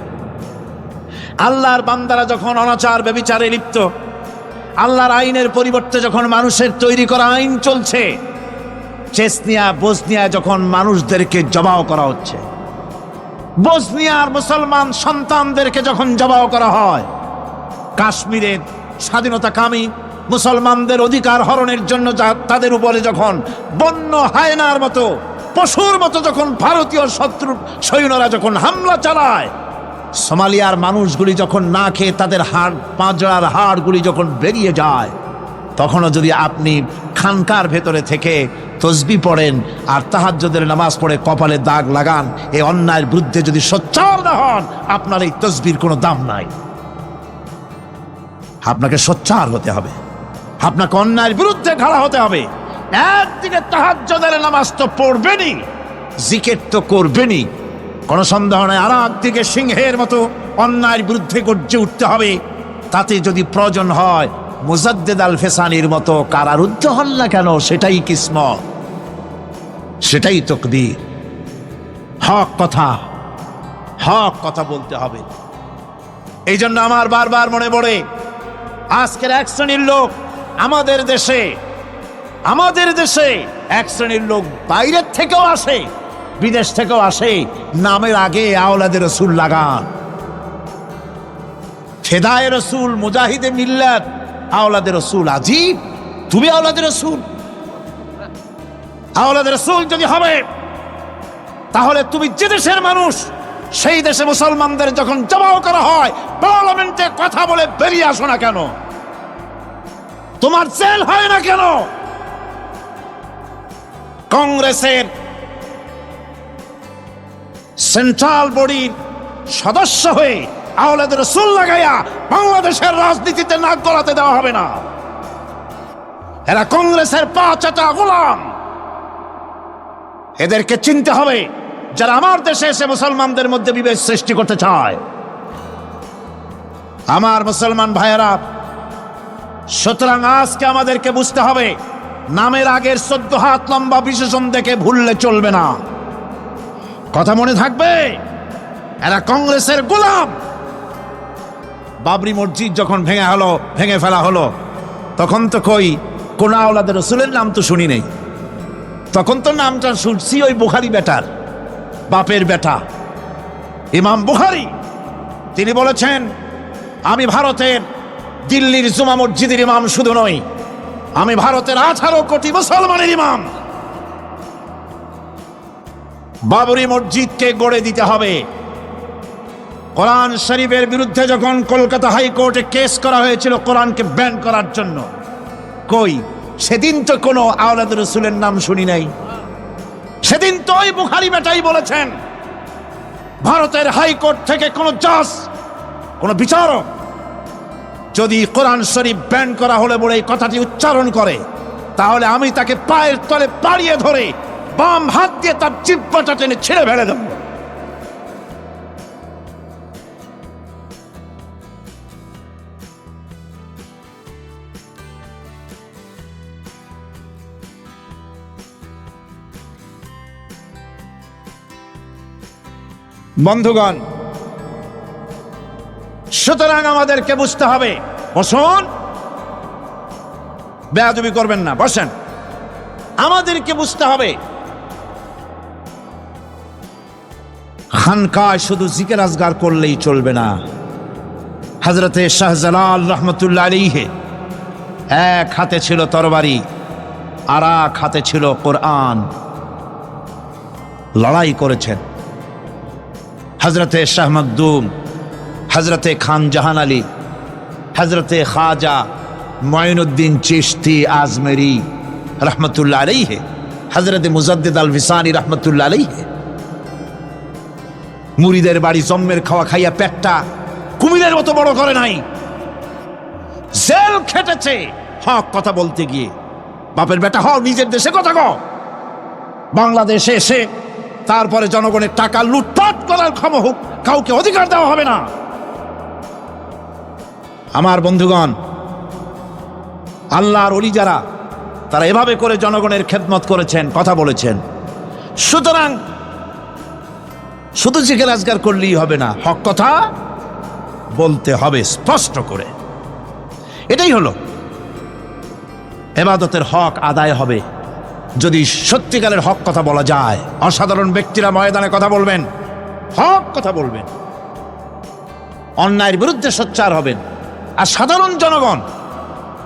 আল্লাহর বান্দারা যখন অনাচার ব্যভিচারে লিপ্ত, আল্লাহর আইনের পরিবর্তে যখন মানুষের তৈরি করা আইন চলছে, চেচনিয়া বসনিয়া যখন মানুষদেরকে জবাও করা হচ্ছে, বসনিয়ার মুসলমান সন্তানদেরকে যখন জবাও করা হয়, কাশ্মীরের স্বাধীনতাকামী মুসলমানদের অধিকার হরণের জন্য তাদের উপরে যখন বন্য হায়নার মতো পশুর মতো যখন ভারতীয় শত্রু সৈন্যরা যখন হামলা চালায়, সোমালিয়ার মানুষগুলি যখন না খেয়ে তাদের হাড় পাঁজরার হাড়গুলি যখন বেরিয়ে যায়, তখনও যদি আপনি খানকার ভেতরে থেকে তসবিহ পড়েন আর তাহাজ্জুদের নামাজ পড়ে কপালে দাগ লাগান, এই অন্যায়ের বিরুদ্ধে যদি সোচ্চার না হন, আপনার এই তসবির কোনো দাম নাই। আপনাকে সোচ্চার হতে হবে, আপনাকে অন্যায়ের বিরুদ্ধে খাড়া হতে হবে। একদিকে তাহাজ্জুদের নামাজ তো পড়বেনই, জিকির তো করবেনই, কোনো সন্দেহ নাই। আর একদিকে সিংহের মতো অন্যায়ের বিরুদ্ধে গর্জে উঠতে হবে। তাতে যদি প্রয়োজন হয় মুজাদ্দেদ আল ফেসানির মতো কারারুদ্ধ হন না কেন, সেটাই কিসমত, সেটাই তাকদীর। হক কথা বলতে হবে। এই জন্য আমার বারবার মনে পড়ে আজকের এক শ্রেণীর লোক আমাদের দেশে এক শ্রেণীর লোক বাইরের থেকেও আসে, বিদেশ থেকেও আসে, নামের আগে আওলাদে রসুল লাগান। ফেদায়ে রসুল, মুজাহিদে মিল্লাত, আওলাদে রসুল। আজীব, তুমি আওলাদে রসুল? আওলাদে রসুল যদি হবে, তাহলে তুমি যে দেশের মানুষ, সেই দেশে মুসলমানদের যখন জবাও করা হয়, পার্লামেন্টে কথা বলে বেরিয়ে আসো না কেন? তোমার জেল হয় না কেন? কংগ্রেসের সেন্ট্রাল বডির সদস্য হয়ে আওলাদে রসুল লাগাইয়া বাংলাদেশের রাজনীতিতে নাক গলাতে দেওয়া হবে না। এরা কংগ্রেসের পা চাটা গোলাম। এদেরকে চিনতে হবে, যারা আমার দেশে এসে মুসলমানদের মধ্যে বিভেদ সৃষ্টি করতে চায়। আমার মুসলমান ভাইয়েরা, সুতরাং আজকে আমাদেরকে বুঝতে হবে, নামের আগের 14 হাত লম্বা বিশেষণ দেখে ভুললে চলবে না। কথা মনে থাকবে, এরা কংগ্রেসের গোলাম। বাবরি মসজিদ যখন ভেঙে ফেলা হলো, তখন তো কোন আওলাদে রসুলের নাম তো শুনি নেই। তখন তো নামটা শুনছি ওই বুখারী বেটার, বাপের বেটা ইমাম বুখারী। তিনি বলেছেন, আমি ভারতের দিল্লির জুমা মসজিদের ইমাম শুধু নই, আমি ভারতের 18 কোটি মুসলমানের ইমাম। বাবরি মসজিদকে গড়ে দিতে হবে। কোরআন শরীফের বিরুদ্ধে যখন কলকাতা হাইকোর্টে কেস করা হয়েছিল কোরআনকে ব্যান করার জন্য, সেদিন তো কোনো আওলাদ রসুলের নাম শুনি নাই। সেদিন তো ওই বুখারী বেটাই বলেছেন, ভারতের হাইকোর্ট থেকে কোনো জাজ, কোনো বিচারক যদি কোরআন শরীফ ব্যান করা হলে বলে এই কথাটি উচ্চারণ করে, তাহলে আমি তাকে পায়ের তলে পাড়িয়ে ধরে বাম হাত দিয়ে তার জিহ্বাটা টেনে ছিঁড়ে ফেলে দেব। বন্ধুগণ, সুতরাং আমাদেরকে বুঝতে হবে। বসুন, বেয়াদবি করবেন না, বসেন। আমাদেরকে বুঝতে হবে, খানকায় শুধু জিকির আজগার করলেই চলবে না। হযরতে শাহজালাল রহমতুল্লাহ আলাইহি এক হাতে ছিল তরবারি, আর এক হাতে ছিল কোরআন। লড়াই করেছেন হযরতে শাহ মখদুম, হযরতে খান জাহান আলী, হযরতে খাজা মুঈনুদ্দিন চিশতি আজমেরি রহমতুল্লাহ আলাইহি, হযরতে মুজাদ্দিদ আল ফিসানি রহমতুল্লাহ আলাইহি। মুরিদের বাড়ি জম্মের খাওয়া খাইয়া পেটটা কুমিরের মতো বড় করে নাই। জেল খেটেছে হক কথা বলতে গিয়ে। বাপের বেটা হও, নিজের দেশে কথা কও। বাংলাদেশে এসে তারপরে জনগণের টাকা লুটপাট করার কাউকে অধিকার দেওয়া হবে না। আমার বন্ধুগণ, আল্লাহর ওলি যারা, তারা এভাবে করে জনগণের খেদমত করেছেন, কথা বলেছেন। সুতরাং শুধু জিকির আজগার করলেই হবে না, হক কথা বলতে হবে স্পষ্ট করে। এটাই হলো ইবাদতের হক আদায় হবে, যদি সত্যিকারের হক কথা বলা যায়, অসাধারণ ব্যক্তিরা ময়দানে কথা বলবেন, হক কথা বলবেন, অন্যায়ের বিরুদ্ধে সোচ্চার হবেন। আর সাধারণ জনগণ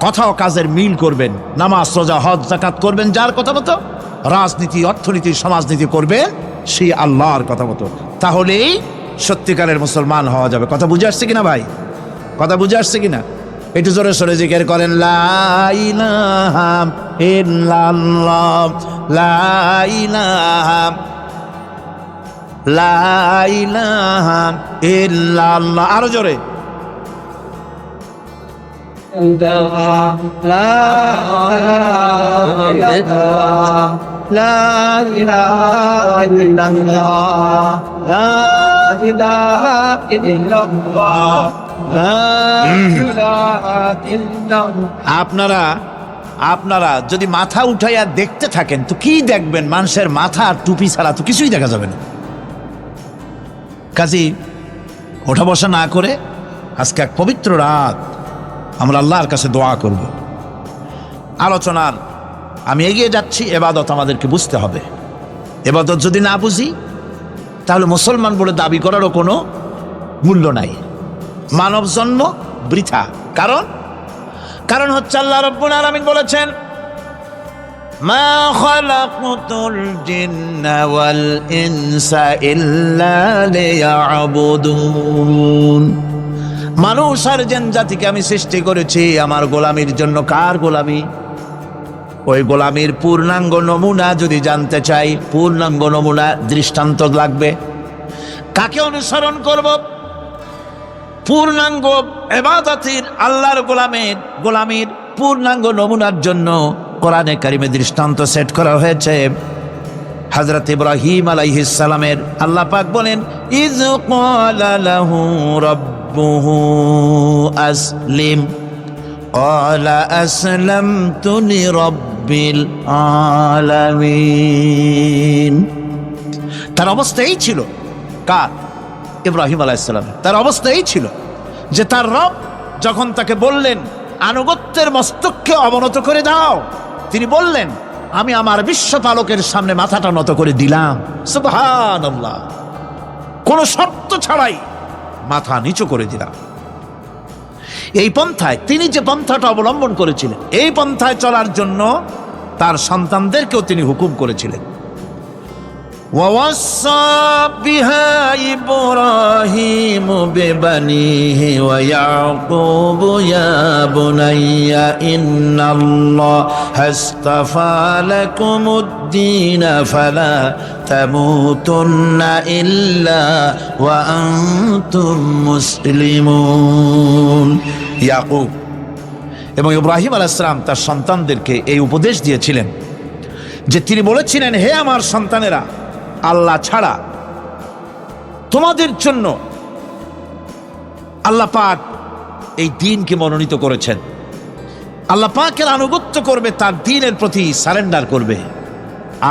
কথা ও কাজের মিল করবেন, নামাজ রোজা হজ যাকাত করবেন যার কথা মতো, রাজনীতি অর্থনীতি সমাজনীতি করবেন সেই আল্লাহর কথা মতো। তাহলেই সত্যিকারের মুসলমান হওয়া যাবে। কথা বুঝে আসছে কিনা ভাই? কথা বুঝে আসছে কিনা? একটু জোরে সরে জিকির করেন, লা ইলাহা ইল্লাল্লাহ, লা ইলাহা, লা ইলাহা ইল্লাল্লাহ। আরো জোরে, আপনারা যদি মাথা উঠাইয়া দেখতে থাকেন তো কি দেখবেন? মানুষের মাথা আর টুপি ছাড়া তো কিছুই দেখা যাবে না। কাজী ওঠা বসা না করে আজকে এক পবিত্র রাত আমরা আল্লাহর কাছে দোয়া করব। আলোচনার আমি এগিয়ে যাচ্ছি। এবাদত আমাদেরকে বুঝতে হবে। এবাদত যদি না বুঝি তাহলে মুসলমান বলে দাবি করারও কোনো মূল্য নাই। মানব জন্ম বৃথা। কারণ হচ্ছে আল্লাহ রাব্বুল আলামিন বলেছেন, মা খালাকতুল জিন্না ওয়াল ইনসা ইল্লা লিয়াবুদুন। মানুষ আর জিন জাতিকে আমি সৃষ্টি করেছি আমার গোলামির জন্য। কার গোলামি? ওই গোলামির পূর্ণাঙ্গ নমুনা যদি জানতে চাই, পূর্ণাঙ্গ নমুনা দৃষ্টান্ত লাগবে। কাকে অনুসরণ করব? পূর্ণাঙ্গ ইবাদতের আল্লাহর গোলামির পূর্ণাঙ্গ নমুনার জন্য কোরআনে কারিমে দৃষ্টান্ত সেট করা হয়েছে। হযরত ইব্রাহিম আলাইহিস সালামের আল্লাহ পাক বলেন, ইয ক্বালা লাহু রাব্বুহু আসলিম ক্বালা আসলামতু লিরাব্বিল আলামিন। তার অবস্থা এই ছিল। কার? ইব্রাহিম আলাইহিস সালাম। তার অবস্থা এই ছিল যে তার রব যখন তাকে বললেন আনুগত্যের মস্তককে অবনত করে দাও, তিনি বললেন আমি আমার বিশ্বপালকের সামনে মাথাটা নত করে দিলাম। সুবহানাল্লাহ। কোনো শর্ত ছাড়াই মাথা নিচু করে দিলাম। এই পন্থায় তিনি যে পন্থাটা অবলম্বন করেছিলেন, এই পন্থায় চলার জন্য তার সন্তানদেরকেও তিনি হুকুম করেছিলেন। ووصى بها إبراهيم ببنيه ويعقوب يا بني إن الله اصطفى لكم الدين فلا تموتن إلا وأنتم مسلمون। ইয়াকুব এবং ইব্রাহিম আলাইহিস সালাম তার সন্তানদেরকে এই উপদেশ দিয়েছিলেন যে তিনি বলেছিলেন, হে আমার সন্তানেরা, আল্লাহ ছাড়া তোমাদের জন্য আল্লাহ পাক এই দ্বীনকে মনোনীত করেছেন। আল্লাহ পাকের আনুগত্য করবে, তার দ্বীনের প্রতি সারেন্ডার করবে।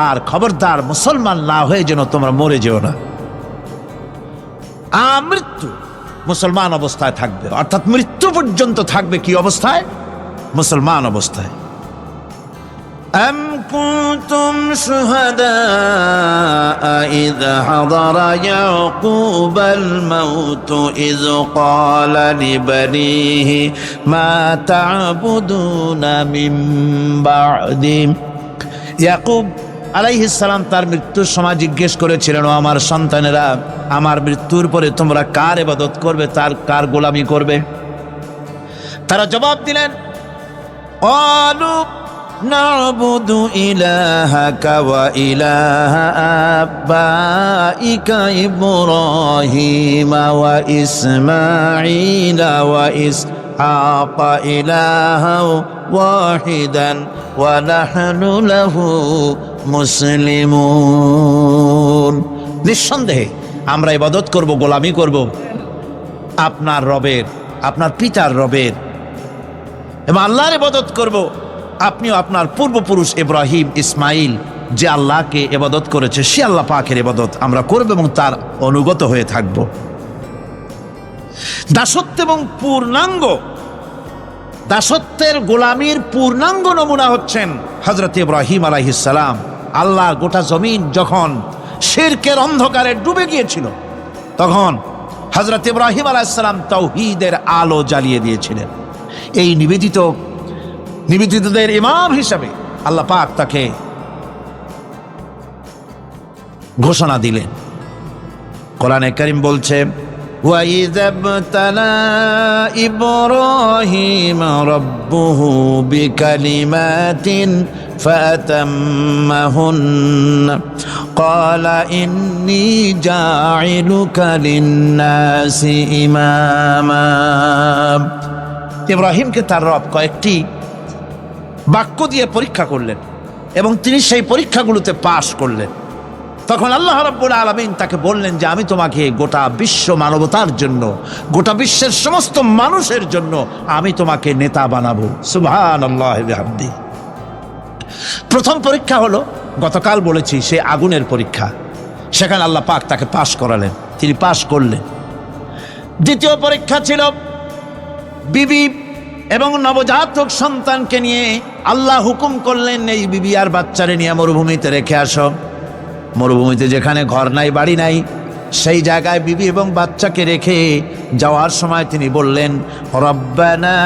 আর খবরদার মুসলমান না হয়ে যেন তোমরা মরে যেও না। মৃত্যু মুসলমান অবস্থায় থাকবে, অর্থাৎ মৃত্যু পর্যন্ত থাকবে কি অবস্থায়? মুসলমান অবস্থায়। أم كنتم شهداء إذ حضر يعقوب الموت إذ قال لبنيه ما تعبدون من بعدي। ইয়াকুব আলাইহিস সালাম তার মৃত্যুর সময় জিজ্ঞেস করেছিলেন, ও আমার সন্তানেরা, আমার মৃত্যুর পরে তোমরা কার ইবাদত করবে, তার কার গোলামি করবে? তারা জবাব দিলেন, ক্বালু نعبد إلهك وإله آبائك إبراهيم وإسماعيل وإسحاق إلها واحدا ونحن له مسلمون। নিঃসন্দেহে আমরা ইবাদত করব, গোলামি করব আপনার রবের, আপনার পিতার রবের, এবং আল্লাহর ইবাদত করব। আপনিও আপনার পূর্বপুরুষ ইব্রাহিম ইসমাইল যে আল্লাহকে ইবাদত করেছে সে আল্লাহ পাকের ইবাদত আমরা করব এবং তার অনুগত হয়ে থাকব। দাসত্ব এবং পূর্ণাঙ্গ দাসত্বের গোলামীর পূর্ণাঙ্গ নমুনা হচ্ছেন হযরত ইব্রাহিম আলাইহিস সালাম। আল্লাহ গোটা জমিন যখন শিরকের অন্ধকারে ডুবে গিয়েছিল, তখন হযরত ইব্রাহিম আলাইহিস সালাম তাওহীদের আলো জ্বালিয়ে দিয়েছিলেন। এই নিবেদিতদের ইমাম হিসাবে আল্লাহ পাক তাকে ঘোষণা দিলেন। কোরআনে কারীম বলছে, وَإِذَا ابْتَلَى إِبْرَاهِيمَ رَبُّهُ بِكَلِمَاتٍ فَأَتَمَّهُنَّ قَالَ إِنِّي جَاعِلُكَ لِلنَّاسِ إِمَامًا। ইব্রাহিমকে তার রব কয়েকটি বাক্য দিয়ে পরীক্ষা করলেন এবং তিনি সেই পরীক্ষাগুলোতে পাশ করলেন। তখন আল্লাহ রাব্বুল আলামিন তাকে বললেন যে আমি তোমাকে গোটা বিশ্ব মানবতার জন্য, গোটা বিশ্বের সমস্ত মানুষের জন্য আমি তোমাকে নেতা বানাবো। সুবহানাল্লাহি বিহামদিহি। প্রথম পরীক্ষা হলো, গতকাল বলেছি, সে আগুনের পরীক্ষা। সেখানে আল্লাহ পাক তাকে পাশ করালেন, তিনি পাশ করলেন। দ্বিতীয় পরীক্ষা ছিল বিবি এবং নবজাতক সন্তানকে নিয়ে আল্লাহ হুকুম করলেন এই বিবি আর বাচ্চারে নিয়ে মরুভূমিতে রেখে আসো। মরুভূমিতে যেখানে ঘর নাই, বাড়ি নাই, সেই জায়গায় বিবি এবং বাচ্চাকে রেখে যাওয়ার সময় তিনি বললেন, রব্বানা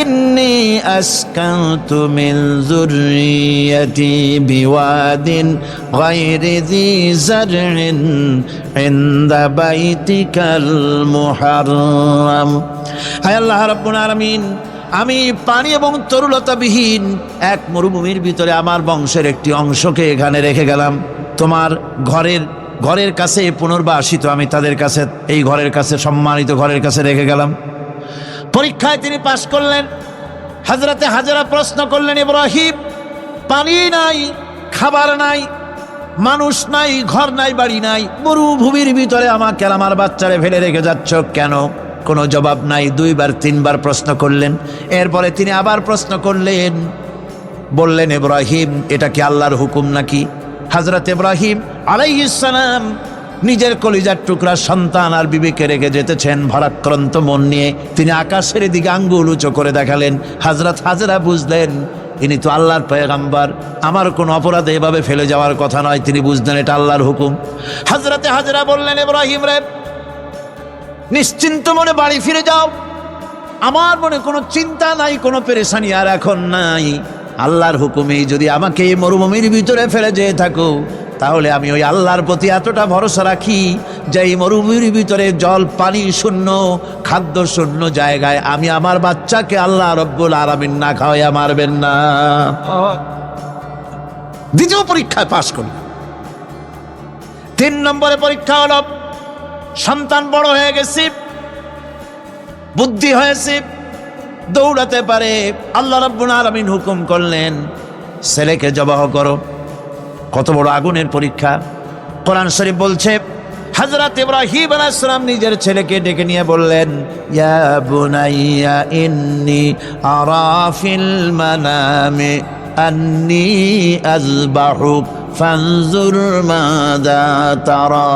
ইন্নী আসকানতু মিন যুররিয়াতি বিওয়াদিন গায়রি যী যারইন ইনদা বাইতিকাল মুহাররাম। হায় আল্লাহ রাব্বুল আলামিন, আমি পানি এবং তরুলতাবিহীন এক মরুভূমির ভিতরে আমার বংশের একটি অংশকে এখানে রেখে গেলাম। তোমার ঘরের কাছে পুনর্বাসিত, আমি তাদের কাছে, এই ঘরের কাছে, সম্মানিত ঘরের কাছে রেখে গেলাম। পরীক্ষায় তিনি পাশ করলেন। হযরতে হাজেরা প্রশ্ন করলেন, ইব্রাহিম, পানি নাই, খাবার নাই, মানুষ নাই, ঘর নাই, বাড়ি নাই, মরুভূমির ভিতরে আমাকে আর আমার বাচ্চারে ফেলে রেখে যাচ্ছ কেন? কোনো জবাব নাই। দুইবার তিনবার প্রশ্ন করলেন। এরপরে তিনি আবার প্রশ্ন করলেন, বললেন, ইব্রাহিম, এটা কি আল্লাহর হুকুম নাকি? হযরত ইব্রাহিম আলাইহিস সালাম নিজের কলিজার টুকরা সন্তান আর বিবিকে রেখে যেতেছেন ভারাক্রান্ত মন নিয়ে। তিনি আকাশের দিকে আঙ্গুল উঁচু করে দেখালেন। হযরত হাজেরা বুঝলেন ইনি তো আল্লাহর পয়গম্বর, আমার কোনো অপরাধে এভাবে ফেলে যাওয়ার কথা নয়। তিনি বুঝলেন এটা আল্লাহর হুকুম। হযরতে হাজেরা বললেন, ইব্রাহিম রে, নিশ্চিন্ত মনে বাড়ি ফিরে যাও, আমার মনে কোনো চিন্তা নাই, কোনো পেরেশানি আর এখন নাই। আল্লাহর হুকুমেই যদি আমাকে এই মরুভূমির ভিতরে ফেলে যেয়ে থাকো, তাহলে আমি ওই আল্লাহর প্রতি এতটা ভরসা রাখি যে এই মরুভূমির ভিতরে জল পানি শূন্য, খাদ্য শূন্য জায়গায় আমি আমার বাচ্চাকে আল্লাহ রব্বুল আলামিন না খাওয়াইয়া মারবেন না। দ্বিতীয় পরীক্ষায় পাশ করল। 3 নম্বরে পরীক্ষা হলো, সন্তান বড় হয়ে গেছে, বুদ্ধি হয়েছে, দৌড়াতে পারে। আল্লাহ রাব্বুল আলামিন হুকুম করলেন ছেলেকে জবাহ করো। কত বড় আগুনের পরীক্ষা! কোরআন শরীফ বলছে, হযরত ইব্রাহিম আলাইহিস সালাম নিজের ছেলেকে ডেকে নিয়ে বললেন, ইয়া বুনাইয়া ইন্নী আরা ফিল মানামি আন্নী আযবাহুক ফানজুর মাযা তারা।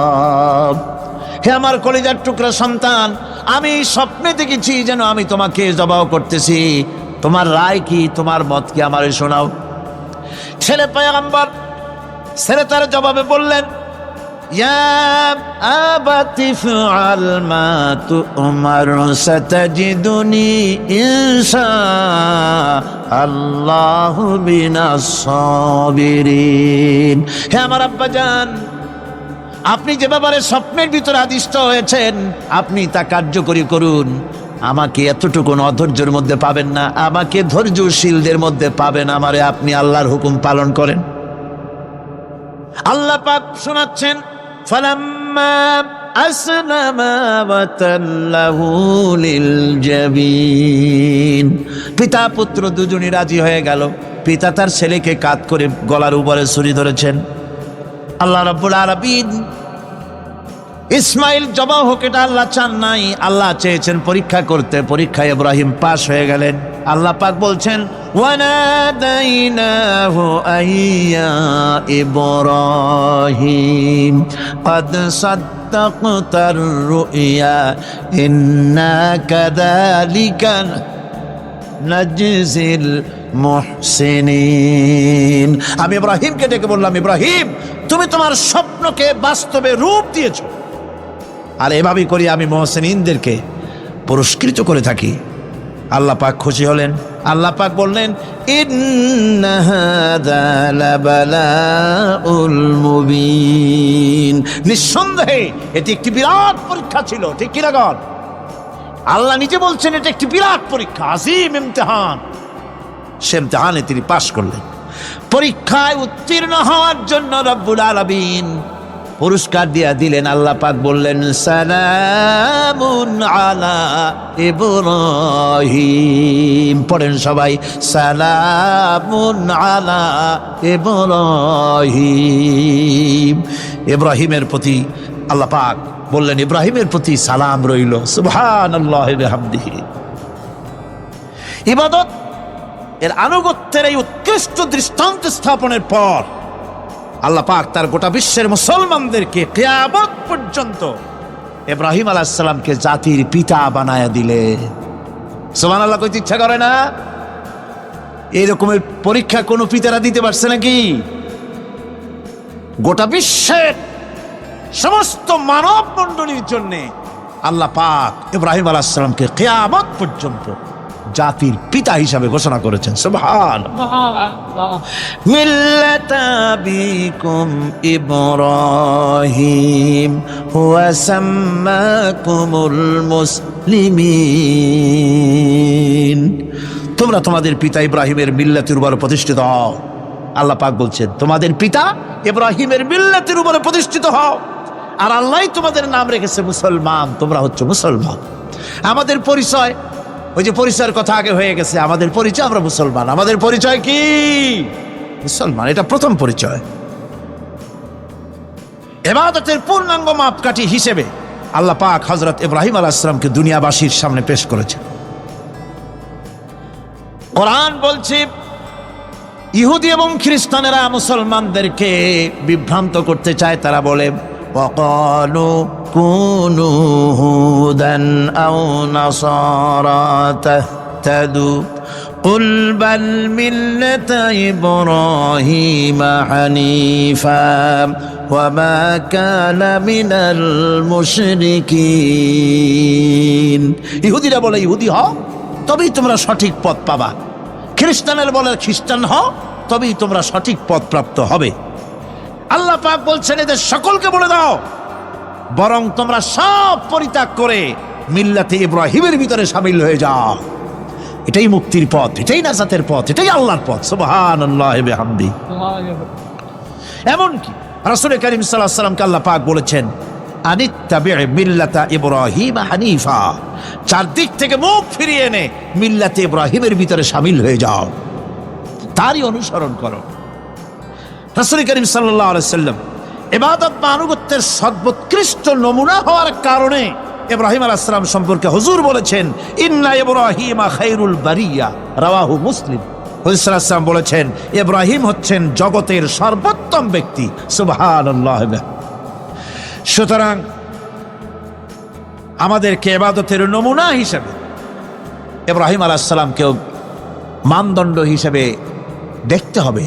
হে আমার কলিজার টুকরা সন্তান, আমি স্বপ্নে দেখেছি যেন আমি তোমাকে জবাহ করতেছি। তোমার রায় কি, তোমার মত কি, আমারে শোনাও। ছেলে পয়গম্বর, ছেলে তার জবাবে বললেন, ইয়া আবাতি ফাআল মা তু'মার সাতাজিদুনি ইনশাআল্লাহু মিনাস সাবিরিন। হে আমার আব্বাজান, আপনি যে ব্যাপারে স্বপ্নের ভিতরে আদিষ্ট হয়েছেন আপনি তা কার্যকরী করুন। আমাকে এতটুকু অধৈর্যের মধ্যে পাবেন না, আমাকে ধৈর্যশীলদের মধ্যে পাবেন। আমারে আপনি আল্লাহর হুকুম পালন করেন। আল্লাহ পাক শোনাচ্ছেন, ফালাম্মা আসলামা ওয়া তাল্লাহু লিল জাবিন। পিতা পুত্র দুজনই রাজি হয়ে গেল। পিতা তার ছেলেকে কাঁধ করে গলার উপরে ছুরি ধরেছেন। আল্লাহ রাব্বুল আলামিন ইসমাইল জবাহ হোক এটা আল্লাহ চান নাই, আল্লাহ চেয়েছেন পরীক্ষা করতে। পরীক্ষায় ইব্রাহিম পাশ হয়ে গেলেন। আল্লাহ পাক বলছেন, ওয়ানাদাইনাহু আইয়া ইব্রাহিম ক্বাদ সাদ্দাকতার রুইয়া ইন্না কাযালিকা নাজিজিল মুহসিনিন। আমি ইব্রাহিমকে ডেকে বললাম, ইব্রাহিম তুমি তোমার স্বপ্নকে বাস্তবে রূপ দিয়েছো, আর এভাবেই করি আমি মুহসিনিনদেরকে পুরস্কৃত করে থাকি। আল্লাহ পাক খুশি হলেন। আল্লাহ পাক বললেন, ইন্না হাযা লাবালাউল মুবিন, নিঃসন্দেহে এটি একটি বিরাট পরীক্ষা ছিল। ঠিক কি না গণ? আল্লাহ নিজে বলছেন এটা একটি বিরাট পরীক্ষা, আজিম ইমতিহান। সে ইমতিহানে তিনি পাশ করলেন। পরীক্ষায় উত্তীর্ণ হওয়ার জন্য রব্বুল আলামিন পুরস্কার দিয়া দিলেন। আল্লাহ পাক বললেন, সালামুন আলা ইব্রাহিম। পড়েন সবাই, সালামুন আলা ইব্রাহিম। ইব্রাহিমের প্রতি আল্লাহ পাক বললেন, ইব্রাহিমের প্রতি সালাম রইল। সুবহানাল্লাহি ওয়া বিহামদিহি। ইবাদত এর আনুগত্যের এই উৎকৃষ্ট দৃষ্টান্ত স্থাপনের পর আল্লাহ পাক তার গোটা বিশ্বের মুসলমানদেরকে কিয়ামত পর্যন্ত ইব্রাহিম আলাইহিস সালামকে জাতির পিতা বানায়া দিলে। সুবহানাল্লাহ, কইতে ইচ্ছা করে না? এই রকমের পরীক্ষা কোন পিতারা দিতে পারছে নাকি? গোটা বিশ্বের সমস্ত মানব মণ্ডলীর জন্য আল্লাহ পাক ইব্রাহিম আলাইহিস সালামকে কিয়ামত পর্যন্ত জাতির পিতা হিসাবে ঘোষণা করেছেন। সুবহানাল্লাহ। মিল্লাতা বিকুম ইব্রাহিম হুয়া সাম্মাকুমুল মুসলিমিন। তোমরা তোমাদের পিতা ইব্রাহিমের মিল্লাতের উপর প্রতিষ্ঠিত হও। আল্লাহ পাক বলছেন, তোমাদের পিতা ইব্রাহিমের মিল্লাতের উপরে প্রতিষ্ঠিত হও, আর আল্লাহই তোমাদের নাম রেখেছে মুসলমান। তোমরা হচ্ছে মুসলমান। আমাদের পরিচয়, ওই যে পরিচয়ের কথা আগে হয়ে গেছে, আমাদের পরিচয় আমরা মুসলমান। আমাদের পরিচয় কি? মুসলমান। এটা প্রথম পরিচয়। ইবাদতের পূর্ণাঙ্গ মাপকাঠি হিসেবে আল্লাহ পাক হযরত ইব্রাহিম আলাইহিস সালামকে দুনিয়াবাসীর সামনে পেশ করেছেন। কোরআন বলছে, ইহুদি এবং খ্রিস্টানেরা মুসলমানদেরকে বিভ্রান্ত করতে চায়। তারা বলে, وقالوا كونوا هودا أو نصارى تهتدوا قل بل ملة إبراهيم حنيفا وما كان من المشركين। ইহুদিরা বলে ইহুদি হও তবেই তোমরা সঠিক পথ পাবা, খ্রিস্টানের বলে খ্রিস্টান হও তবেই তোমরা সঠিক পথ প্রাপ্ত হবে। আল্লাহ পাক বলছেন, এদের সকলকে বলে দাও বরং তোমরা সব পরিত্যাগ করে মিল্লাতে ইব্রাহিমের ভিতরে শামিল হয়ে যাও। এটাই মুক্তির পথ, এটাই নাজাতের পথ, এটাই আল্লাহর পথ। সুবহানাল্লাহি ওয়া বিহামদিহি। এমনকি রাসূল কারীম সাল্লাল্লাহু আলাইহি ওয়াসাল্লামকে আল্লাহ পাক বলেছেন, আনিত্তাবি মিল্লাতা ইব্রাহিম হানিফা। চারদিক থেকে মুখ ফিরিয়ে এনে মিল্লাতে ইব্রাহিমের ভিতরে শামিল হয়ে যাও, তারই অনুসরণ করো। রাসূল কারীম সাল্লাল্লাহু আলাইহি ওয়াসাল্লাম ইবাদত বা আনুগত্যের সর্বোৎকৃষ্ট নমুনা হওয়ার কারণে ইব্রাহিম আলাইহিস সালাম সম্পর্কে হুজুর বলেছেন, ইন্না ইব্রাহিমা খায়রুল বারিয়া, রাওয়াহু মুসলিম। হুজুর সাল্লাল্লাহু আলাইহি ওয়াসাল্লাম বলেছেন, ইব্রাহিম হচ্ছেন জগতের সর্বোত্তম ব্যক্তি। সুবহানাল্লাহ। সুতরাং আমাদেরকে ইবাদতের নমুনা হিসেবে ইব্রাহিম আলাইহিস সালামকেও মানদণ্ড হিসেবে দেখতে হবে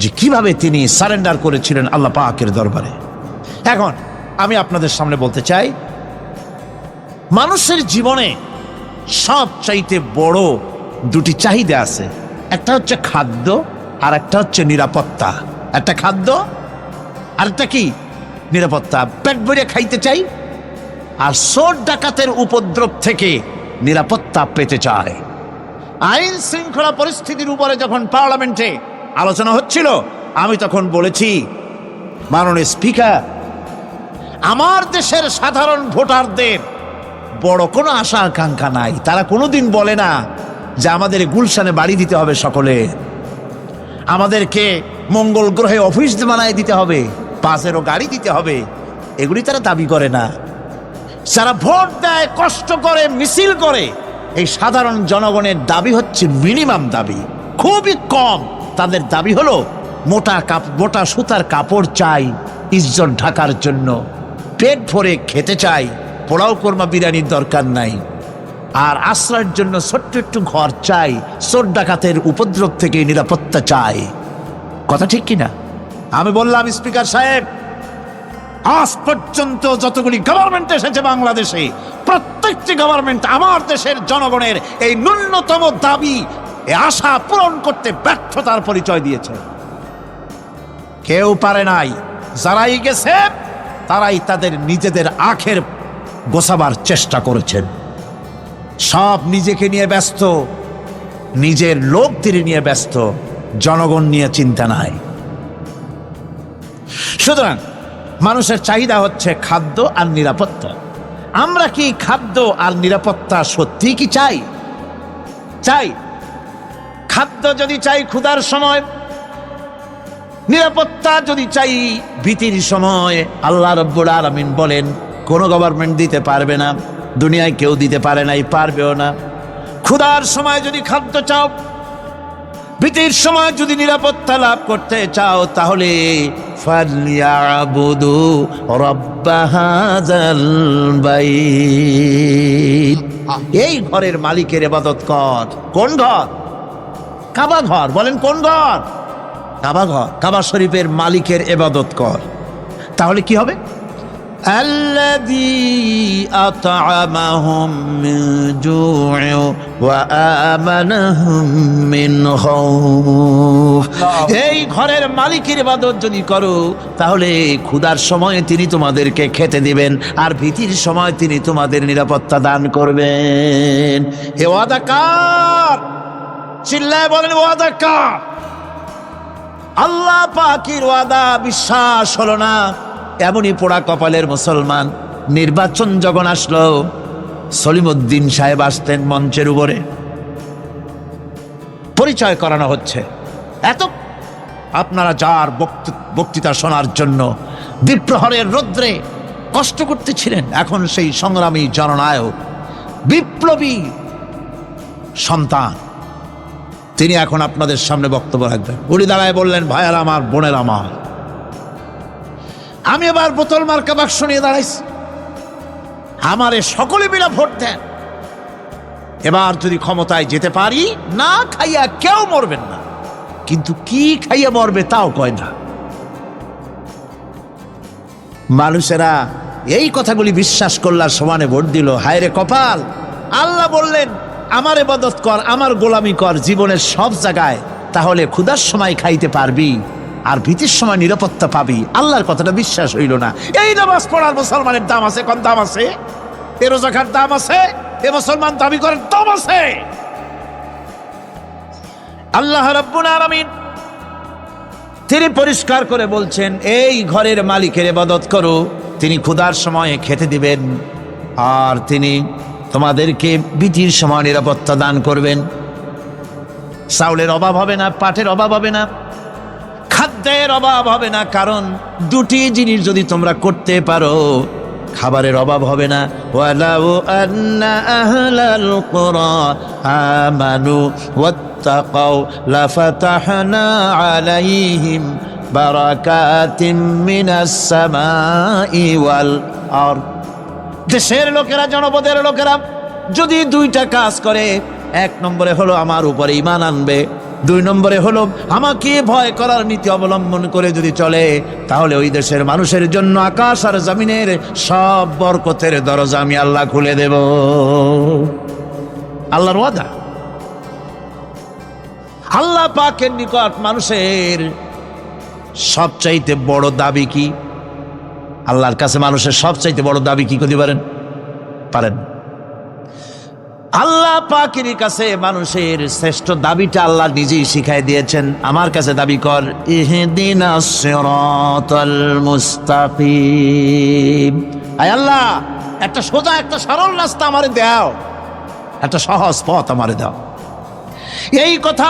যে কিভাবে তিনি সারেন্ডার করেছিলেন আল্লাহ পাকের দরবারে। এখন আমি আপনাদের সামনে বলতে চাই, মানুষের জীবনে সবচাইতে বড় দুটি চাহিদা আছে। একটা হচ্ছে খাদ্য, আর একটা হচ্ছে নিরাপত্তা। একটা খাদ্য, আর একটা কি? নিরাপত্তা। পেট ভরে খাইতে চাই, আর চোর ডাকাতের উপদ্রব থেকে নিরাপত্তা পেতে চায়। আইন শৃঙ্খলা পরিস্থিতির উপরে যখন পার্লামেন্টে আলোচনা হচ্ছিল, আমি তখন বলেছি, মাননীয় স্পিকার, আমার দেশের সাধারণ ভোটারদের বড় কোনো আশা আকাঙ্ক্ষা নাই। তারা কোনোদিন বলে না যে আমাদের গুলশানে বাড়ি দিতে হবে সকলে, আমাদেরকে মঙ্গল গ্রহে অফিস বানায় দিতে হবে, বাসেরও গাড়ি দিতে হবে। এগুলি তারা দাবি করে না। যারা ভোট দেয়, কষ্ট করে, মিছিল করে, এই সাধারণ জনগণের দাবি হচ্ছে মিনিমাম দাবি, খুবই কম। তাদের দাবি হলো মোটা সুতার কাপড় চাই ইজ্জত ঢাকার জন্য, পেট ভরে খেতে চাই, পোলাও কোরমা বিরিয়ানির দরকার নাই। আর আশ্রয়ের জন্য ছোট্ট একটু ঘর চাই, চোর ডাকাতের উপদ্রব থেকে নিরাপত্তা চাই। কথা ঠিক কিনা? আমি বললাম, স্পিকার সাহেব, আজ পর্যন্ত যতগুলি গভর্নমেন্ট এসেছে বাংলাদেশে, প্রত্যেকটি গভর্নমেন্ট আমার দেশের জনগণের এই ন্যূনতম দাবি, এই আশা পূরণ করতে ব্যর্থতার পরিচয় দিয়েছে। কেউ পারে নাই। যারাই গেছে তারাই তাদের নিজেদের আখের গোছাবার চেষ্টা করেছেন। সব নিজেকে নিয়ে ব্যস্ত, নিজের লোকদের নিয়ে ব্যস্ত, জনগণ নিয়ে চিন্তা নাই। সুতরাং মানুষের চাহিদা হচ্ছে খাদ্য আর নিরাপত্তা। আমরা কি খাদ্য আর নিরাপত্তা সত্যি কি চাই? চাই। খাদ্য যদি চাই ক্ষুধার সময়, নিরাপত্তা যদি চাই ভীতির সময়, আল্লাহ রাব্বুল আলামিন বলেন কোন গভর্নমেন্ট দিতে পারবে না, দুনিয়ায় কেউ দিতে পারে নাই, পারবেও না। ক্ষুধার সময় যদি খাদ্য চাও, ভীতির সময় যদি নিরাপত্তা লাভ করতে চাও, তাহলে ফালইয়াবুদু রাব্ব হাযাল বাইত, এই ঘরের মালিকের ইবাদত কর। কোন ঘর? কাবা ঘর। বলেন কোন ঘর? কাবা ঘর। কাবা শরীফের মালিকের ইবাদত কর। তাহলে কি হবে? আল্লাযী আত'আমাহুম মিন জু'ইন ওয়া আমানাহুম মিন খাউফ। এই ঘরের মালিকের ইবাদত যদি করো, তাহলে ক্ষুধার সময়ে তিনি তোমাদেরকে খেতে দিবেন, আর ভীতির সময় তিনি তোমাদের নিরাপত্তা দান করবেন। হে ওয়াদা কার? চিল্লায় বলেন ওয়াদা কার? আল্লাহ পাকের ওয়াদা বিশ্বাস হলো না, এমনই পোড়া কপালের মুসলমান। নির্বাচন যখন আসলো, সলিমউদ্দিন সাহেব আসতেন মঞ্চের উপরে, পরিচয় করানো হচ্ছে। এত আপনারা যার বক্তৃতা শোনার জন্য দ্বীপ্রহরের রৌদ্রে কষ্ট করতেছিলেন, এখন সেই সংগ্রামী জননায়ক, বিপ্লবী সন্তান, তিনি এখন আপনাদের সামনে বক্তব্য রাখবেন। উনি দাঁড়ায় বললেন, ভাইয়ার আমার, বোনের আমার, আমি এবার বোতল মার্কা বাক্স নিয়ে দাঁড়াইছি, আমারে সকলে মিলে ভোট দেন। এবার যদি ক্ষমতায় যেতে পারি, না খাইয়া কেউ মরবেন না, কিন্তু কি খাইয়া মরবে তাও কয় না। মানুষেরা এই কথাগুলি বিশ্বাস করলার সমানে ভোট দিল। হায় রে কপাল! আল্লাহ বললেন, আমার ইবাদত কর, আমার গোলামি কর জীবনের সব জায়গায়, তাহলে ক্ষুধার সময় খাইতে পারবি আর ভীতির সময় নিরাপত্তা পাবি। আল্লাহর কথাটা বিশ্বাস হইল না। এই নামাজ পড়ার মুসলমানের দাম আছে, কোন দাম আছে? এ রোজাকার দাম আছে, এ মুসলমান দাবি করার দাম আছে। আল্লাহ রাব্বুল আলামিন তিনি পরিষ্কার করে বলছেন, এই ঘরের মালিকের ইবাদত করো, তিনি ক্ষুধার সময়ে খেতে দিবেন, আর তিনি তোমাদেরকে ভীতির সময় নিরাপত্তা দান করবেন। চাউলের অভাব হবে না, পাটের অভাব হবে না, খাদ্যের অভাব হবে না, কারণ দুটি জিনিস যদি তোমরা করতে পারো, খাবারের অভাব হবে না। ওয়ালাউ আন্না আহলাল কুরা আমানু ওয়াত্তাকাউ লাফাতাহনা আলাইহিম বারাকাতিম মিনাস সামাই ওয়াল আরদ। দেশের লোকেরা, জনপদের লোকেরা যদি দুইটা কাজ করে, এক নম্বরে হলো আমার উপরে ঈমান আনবে, দুই নম্বরে হলো আমাকে ভয় করার নীতি অবলম্বন করে যদি চলে, তাহলে ওই দেশের মানুষের জন্য আকাশ আর জমিনের সব বরকতের দরজা আমি আল্লাহ খুলে দেব। আল্লাহর ওয়াদা। আল্লাহ পাকের নিকট মানুষের সবচাইতে বড় দাবি কি? আল্লাহর কাছে মানুষের সবচাইতে বড় দাবি কি করতে পারেন? আল্লাহ পাকের কাছে মানুষের শ্রেষ্ঠ দাবিটা আল্লাহ নিজেই শিখাই দিয়েছেন। আমার কাছে দাবি কর, ইহদিনাস সিরাতাল মুস্তাকিম। আয় আল্লাহ, একটা সোজা, একটা সরল রাস্তা আমারে দাও, একটা সহজ পথ আমারে দাও। এই কথা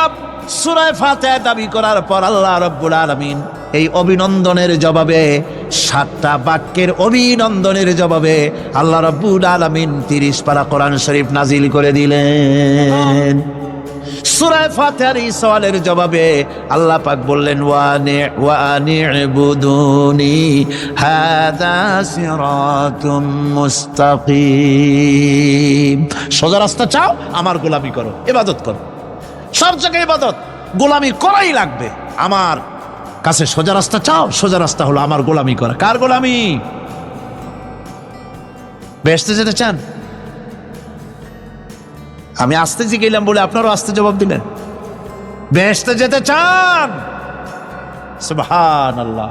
সূরা ফাতিহা দাবি করার পর আল্লাহ রাব্বুল আলামিন এই অভিনন্দনের জবাবে, 7টা বাক্যের অভিনন্দনের জবাবে আল্লাহ রাব্বুল আলামিন 30 পারা কোরআন শরীফ নাজিল করে দিলেন। সূরা ফাতিহার এই সওয়ালের জবাবে আল্লাহ পাক বললেন ওয়া আনি'বুদুনি হাযা সিরাতুম মুস্তাকিম। সোজা রাস্তা চাও, আমার গোলামি করো, ইবাদত করো। সব জায়গায় ইবাদত, গোলামি করাই লাগবে। আমার কাছে সোজা রাস্তা চাও, সোজা রাস্তা হলো আমার গোলামি করা। কার গোলামি? বেহেশতে যেতে চান? আমি আস্তে জিজ্ঞেলাম বলে আপনারও আস্তে জবাব দিলেন। বেহেশতে যেতে চান? সুবহানাল্লাহ।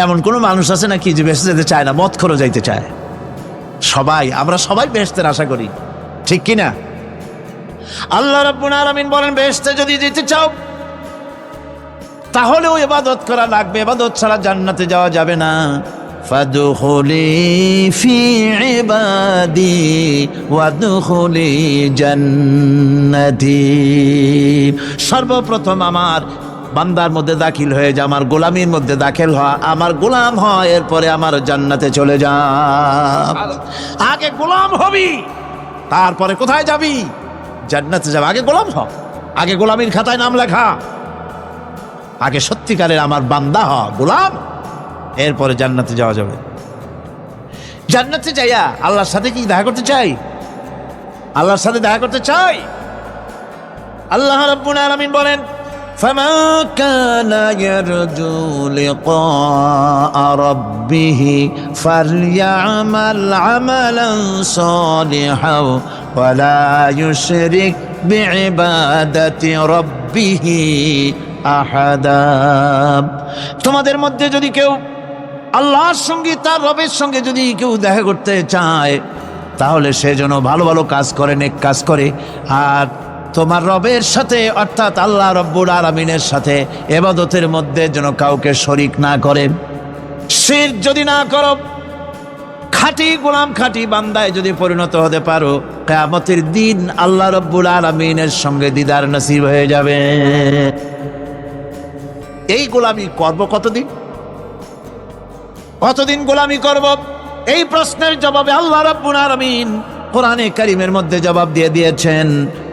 এমন কোন মানুষ আছে নাকি যে বেহেশতে যেতে চায় না? মদ খোরও যাইতে চায়। সবাই, আমরা সবাই বেহেশতের আশা করি, ঠিক কিনা? আল্লাহ রাব্বুল আলামিন বলেন বেহেশতে যদি যেতে চাও তাহলেও ইবাদত করা লাগবে, ইবাদত ছাড়া জান্নাতে যাওয়া যাবে না। ফাদখুলি ফি ইবাদি ওয়াদখুলি জান্নাতি। সর্বপ্রথম আমার বান্দার মধ্যে দাখিল হয়ে যা, আমার গোলামির মধ্যে দাখিল হওয়া, আমার গোলাম হয়, এরপরে আমার জান্নাতে চলে যা। আগে গোলাম হবি, তারপরে কোথায় যাবি? জান্নাতে যাবে। আগে গোলাম হ, আগে গোলামির খাতায় নাম লেখা, আগে সত্যিকারের আমার বান্দা হ, গোলাম, এরপরে জান্নাতে যাওয়া যাবে। জান্নাতে যাইয়া আল্লাহর সাথে কি দেখা করতে চাই? আল্লাহর সাথে দেখা করতে চাই। আল্লাহ রাব্বুল আলামিন বলেন ফামান কানা ইয়ারজু লিকা রাব্বিহি ফালইআমাল আমালান সালিহান ওয়া লা ইউশরিক বিইবাদাতি রাব্বিহি আহাদা। তোমাদের মধ্যে যদি কেউ আল্লাহর সঙ্গে, তার রবের সঙ্গে যদি কেউ দেখা করতে চায় তাহলে সে যেন ভালো ভালো কাজ করে, নেক কাজ করে, আর তোমার রবের সাথে অর্থাৎ আল্লাহ রব্বুল আলামিনের সাথে ইবাদতের মধ্যে যেন কাউকে শরীক না করে। শিরক যদি না করো, খাঁটি গোলাম, খাঁটি বান্দায় যদি পরিণত হতে পারো, কিয়ামতের দিন আল্লাহ রব্বুল আলামিনের সঙ্গে দিদার নসিব হয়ে যাবে। এই গোলামি করব কতদিন? কতদিন গোলামি করব? এই প্রশ্নের জবাবে আল্লাহ রাব্বুল আলামিন কোরআনে কারীমের মধ্যে জবাব দিয়ে দিয়েছেন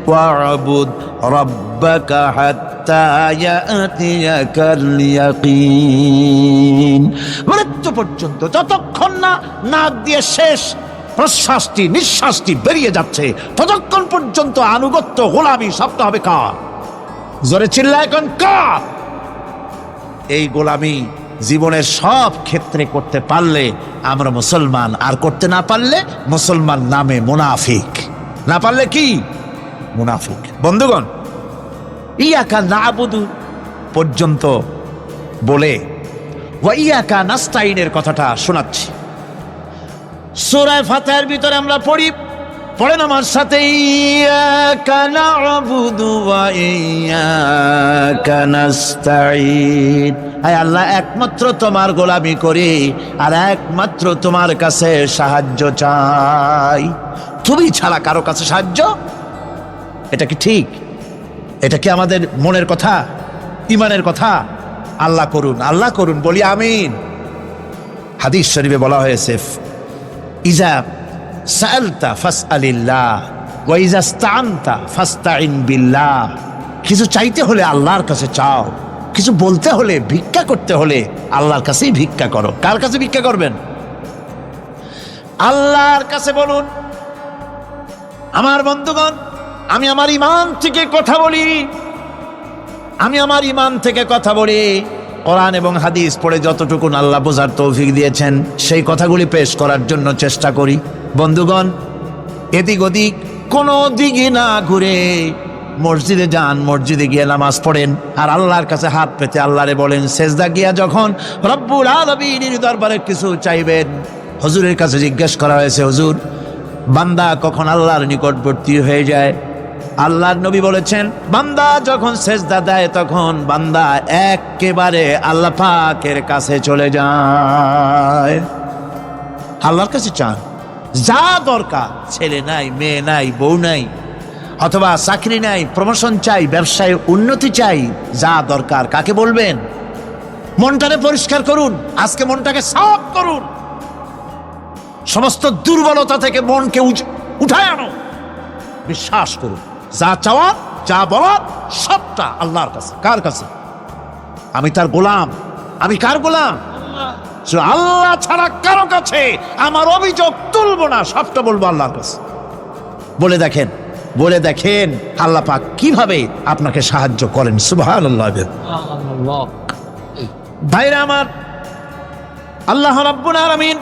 ওয়া'বুদ রাব্বাকা হাত্তা ইয়াতিয়াকাল ইয়াকিন। মৃত্যু পর্যন্ত, যতক্ষণ না নাক দিয়ে শেষ প্রশ্বাসটি, নিঃশ্বাসটি বেরিয়ে যাচ্ছে, ততক্ষণ পর্যন্ত আনুগত্য, গোলামি সবটা হবে কার? জোরে চিল্লায় এখন কার? এই গোলামি জীবনের সব ক্ষেত্রে করতে পারলে আমরা মুসলমান, আর করতে না পারলে মুসলমান নামে মুনাফিক। না পারলে কি? মুনাফিক। বন্ধুগণ, ইয়াকা না'বুদু পর্যন্ত বলে ওয়া ইয়াকা নাস্তাইনের কথাটা শোনাচ্ছি। সূরা ফাতিহার ভিতরে আমরা পড়ি, পড়েন আমার সাথে, ইয়াকা না'বুদু ওয়া ইয়াকা নাস্তাইন। আয় আল্লাহ, একমাত্র তোমার গোলামি করি আর একমাত্র তোমার কাছে সাহায্য চাই। তুমি ছাড়া কারো কাছে সাহায্য? এটা কি ঠিক? এটা কি আমাদের মনের কথা, ইমানের কথা? আল্লাহ করুন, আল্লাহ করুন, বলি আমিন। হাদিস শরীফে বলা হয়েছে ইজা সাআলতা ফাসআলিল্লাহ ওয়া ইজা ইসতাআনতা ফাসতাইন বিল্লাহ। কিছু চাইতে হলে আল্লাহর কাছে চাও, কিছু বলতে হলে, ভিক্ষা করতে হলে আল্লাহর কাছেই ভিক্ষা করো। কার কাছে ভিক্ষা করবেন? আল্লাহর কাছে বলুন। আমার বন্ধুগণ, আমি আমার ঈমান থেকে কথা বলি, আমি আমার ঈমান থেকে কথা বলি। কোরআন এবং হাদিস পড়ে যতটুকু আল্লাহ বোঝার তৌফিক দিয়েছেন সেই কথাগুলি পেশ করার জন্য চেষ্টা করি। বন্ধুগণ, এদিক ওদিক কোনো দিকে না ঘুরে মসজিদে যান, মসজিদে গিয়ে নামাজ পড়েন, আর আল্লাহর কাছে হাত পেতে আল্লাহরে বলেন। সেজদা গিয়া যখন রব্বুল আলামিনের দরবারে কিছু চাইবেন, হুজুরের কাছে জিজ্ঞেস করা হয়েছে, হুজুর, বান্দা কখন আল্লাহর নিকটবর্তী হয়ে যায়? আল্লাহর নবী বলেছেন, বান্দা যখন সেজদা দেয় তখন বান্দা একেবারে আল্লাহ পাকের কাছে চলে যায়। আল্লাহর কাছে চান, যা দরকার, ছেলে নাই, মেয়ে নাই, বউ নাই, অথবা চাকরি নাই, প্রমোশন চাই, ব্যবসায় উন্নতি চাই, যা দরকার কাকে বলবেন? মনটাকে পরিষ্কার করুন, আজকে মনটাকে সাফ করুন, সমস্ত দুর্বলতা থেকে মনকে উঠায় আনো। বিশ্বাস করুন, যা চাওয়ার যা বলার সবটা আল্লাহর কাছে। কার কাছে? আমি তার গোলাম। আমি কার গোলাম? আল্লাহ ছাড়া কারো কাছে আমার অভিযোগ তুলবো না, সবটা বলবো আল্লাহর কাছে। বলে দেখেন আল্লাহ পাক কিভাবে আপনাকে সাহায্য করেন। সুবহানাল্লাহ। ভাইরা আমার, আল্লাহ রাব্বুল আলামিন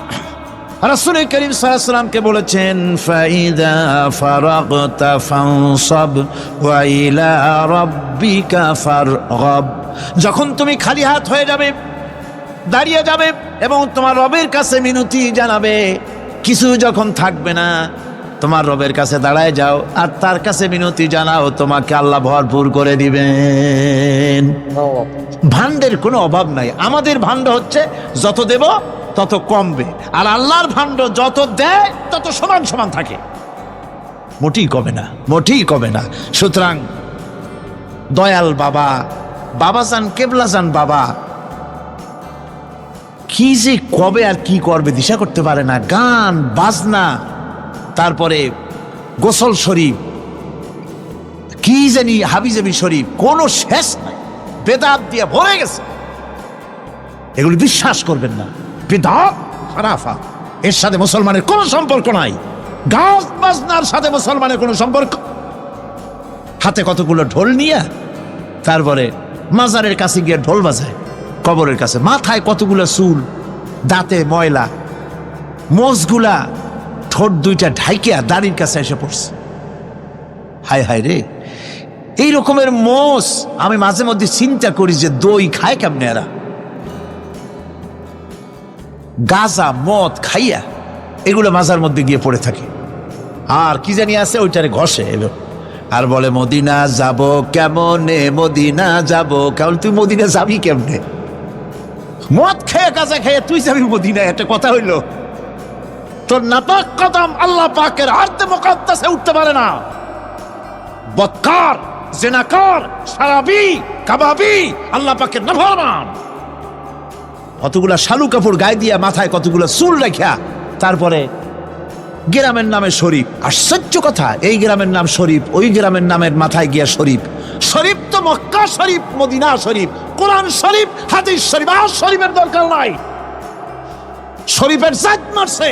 রাসূল করিম সাল্লাল্লাহু আলাইহি ওয়াসাল্লামকে বলেছেন, ফাইদা ফারাগতা ফানসাব ওয়া ইলা রাব্বিকা ফারগাব। যখন তুমি খালি হাত হয়ে যাবে, দাঁড়িয়ে যাবে এবং তোমার রবের কাছে মিনতি জানাবে, কিছু যখন থাকবে না, তোমার রবের কাছে দাঁড়ায় যাও আর তার কাছে মিনতি জানাও, তোমাকে আল্লাহ ভরপুর করে দিবেন। ভান্ডের কোনো অভাব নাই। আমাদের ভান্ড হচ্ছে যত দেব তত কমবে, আর আল্লাহর ভান্ড যত দেয় তত সমান সমান থাকে, মোটেই কমে না, মোটেই কমে না। সুতরাং দয়াল বাবা, বাবাজান, কেবলাজান বাবা কি যে কবে আর কি করবে দিশা করতে পারে না। গান বাজনা, তারপরে গোসল শরীফ, কি জানি হাবিজাবি শরীফ, কোনো শেষ নাই, বেদাত দিয়ে ভরে গেছে। এগুলি বিশ্বাস করবেন না, বিদআত খারাফা, এর সাথে মুসলমানের কোনো সম্পর্ক নাই। গান বাজনার সাথে মুসলমানের কোনো সম্পর্ক। হাতে কতগুলো ঢোল নিয়ে তারপরে মাজারের কাছে গিয়ে ঢোল বাজায়, কবরের কাছে, মাথায় কতগুলো চুল, দাঁতে ময়লা, মোষগুলা ঠোঁট দুইটা ঢাইকিয়া দাড়ির কাছে এসে পড়ছে। হায় হায় রে, এই রকমের মোষ আমি মাঝে মধ্যে চিন্তা করি যে দই খায় কেমনে এরা। গাঁজা মদ খাইয়া এগুলো মাজার মধ্যে গিয়ে পড়ে থাকে, আর কি জানি আছে ওইটারে ঘষে এলো আর বলে মদিনা যাব কেমনে, মদিনা যাব কেমন। তুই মদিনা যাবি কেমনে? মদ খেয়ে গাঁজা খেয়ে তুই যাবি মদিনা? একটা কথা হইলো? তোর নাপাক কদম আল্লাহ পাকের আরদে মুকাদ্দাসে উঠতে পারে না। বদকার, জিনাকার, শারাবি, কাবাবি, আল্লাহ পাকের নাফরমান, কতগুলা শালু কাপড় গায়ে দিয়া মাথায় কতগুলা চুল রাখিয়া তারপরে গ্রামের নামে শরীফ। আশ্চর্য কথা, এই গ্রামের নাম শরীফ, ওই গ্রামের নামের মাথায় গিয়া শরীফ। শরীফ তো মক্কা শরীফ, মদিনা শরীফ, কোরআন শরীফ, হাদিস শরীফ, আর শরীফের দরকার নাই। শরীফের জাত মারছে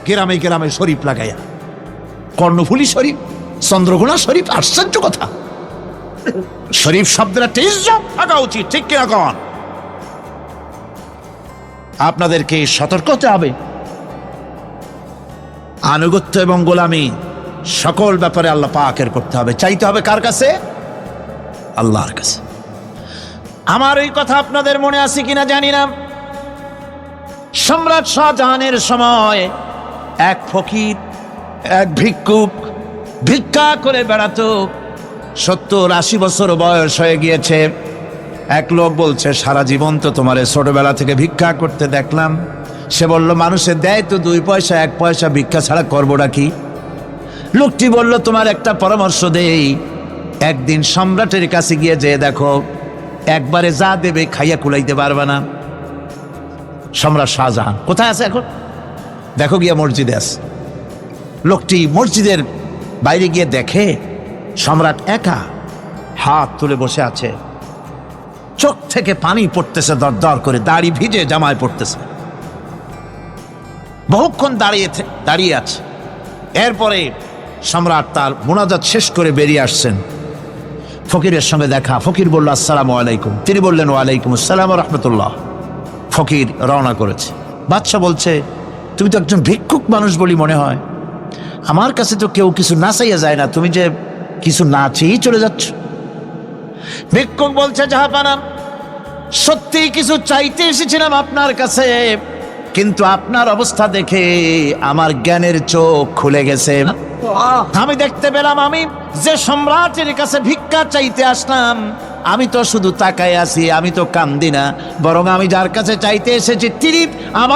গ্রামে গ্রামে শরীফ লাগাইয়া, কর্ণফুলী শরীফ, চন্দ্রঘোনা শরীফ। আশ্চর্য কথা, শরীফ শব্দের একটা ইজ্জত থাকা উচিত, ঠিক কিনা কন? আপনাদেরকে সতর্ক হতে হবে। আনুগত্য এবং গোলামি সকল ব্যাপারে আল্লাহ পাকের করতে হবে। চাইতে হবে কার কাছে? আল্লাহর কাছে। আমার এই কথা আপনাদের মনে আছে কিনা জানি না। সম্রাট শাহজাহানের সময় এক ফকির, এক ভিক্ষুক ভিক্ষা করে বেড়াতো। 70-80 বছর বয়স হয়ে গিয়েছে। এক লোক বলছে, সারা জীবন তো তোমার ছোটবেলা থেকে ভিক্ষা করতে দেখলাম। সে বলল, মানুষে দেয় তো 2 পয়সা 1 পয়সা, ভিক্ষা ছাড়া করবোটা কি? লোকটি বলল, তোমার একটা পরামর্শ দেই, একদিন সম্রাটের কাছে গিয়ে যেয়ে দেখো, একবারে যা দেবে খাইয়া কুলাইতে পারবে না। সম্রাট শাহজাহান কোথায় আছে এখন? দেখো গিয়া মসজিদে আছে। লোকটি মসজিদের বাইরে গিয়ে দেখে সম্রাট একা হাত তুলে বসে আছে, চোখ থেকে পানি পড়তেছে দর দর করে, দাড়ি ভিজে জামায় পড়তেছে। বহুক্ষণ দাঁড়িয়ে আছে। এরপরে সম্রাট তার মুনাজাত শেষ করে বেরিয়ে আসছেন। ফকিরের সঙ্গে দেখা। ফকির বলল, আসসালামু আলাইকুম। তিনি বললেন, ওয়ালাইকুম আসসালাম ওয়া রাহমাতুল্লাহ। ফকির রওনা করেছে। বাদশা বলছে, তুমি তো একজন ভিক্ষুক মানুষ বলি মনে হয়, আমার কাছে তো কেউ কিছু না চাইয়া যায় না, তুমি যে কিছু না চেয়েই চলে যাচ্ছ। ভিক্ষুক বলছে, জাহাপানা, সত্যি কিছু চাইতে এসেছিলাম আপনার কাছে, কিন্তু আপনার অবস্থা দেখে আমার জ্ঞানের চোখ খুলে গেছে। আমি দেখতে পেলাম, আমি যে সম্রাটের কাছে ভিক্ষা চাইতে আসলাম, আমি তো শুধু তাকায় আছি, আমি তো কান্দি না, বরং আমি যার কাছে চাইতে এসেছি তিনি আমার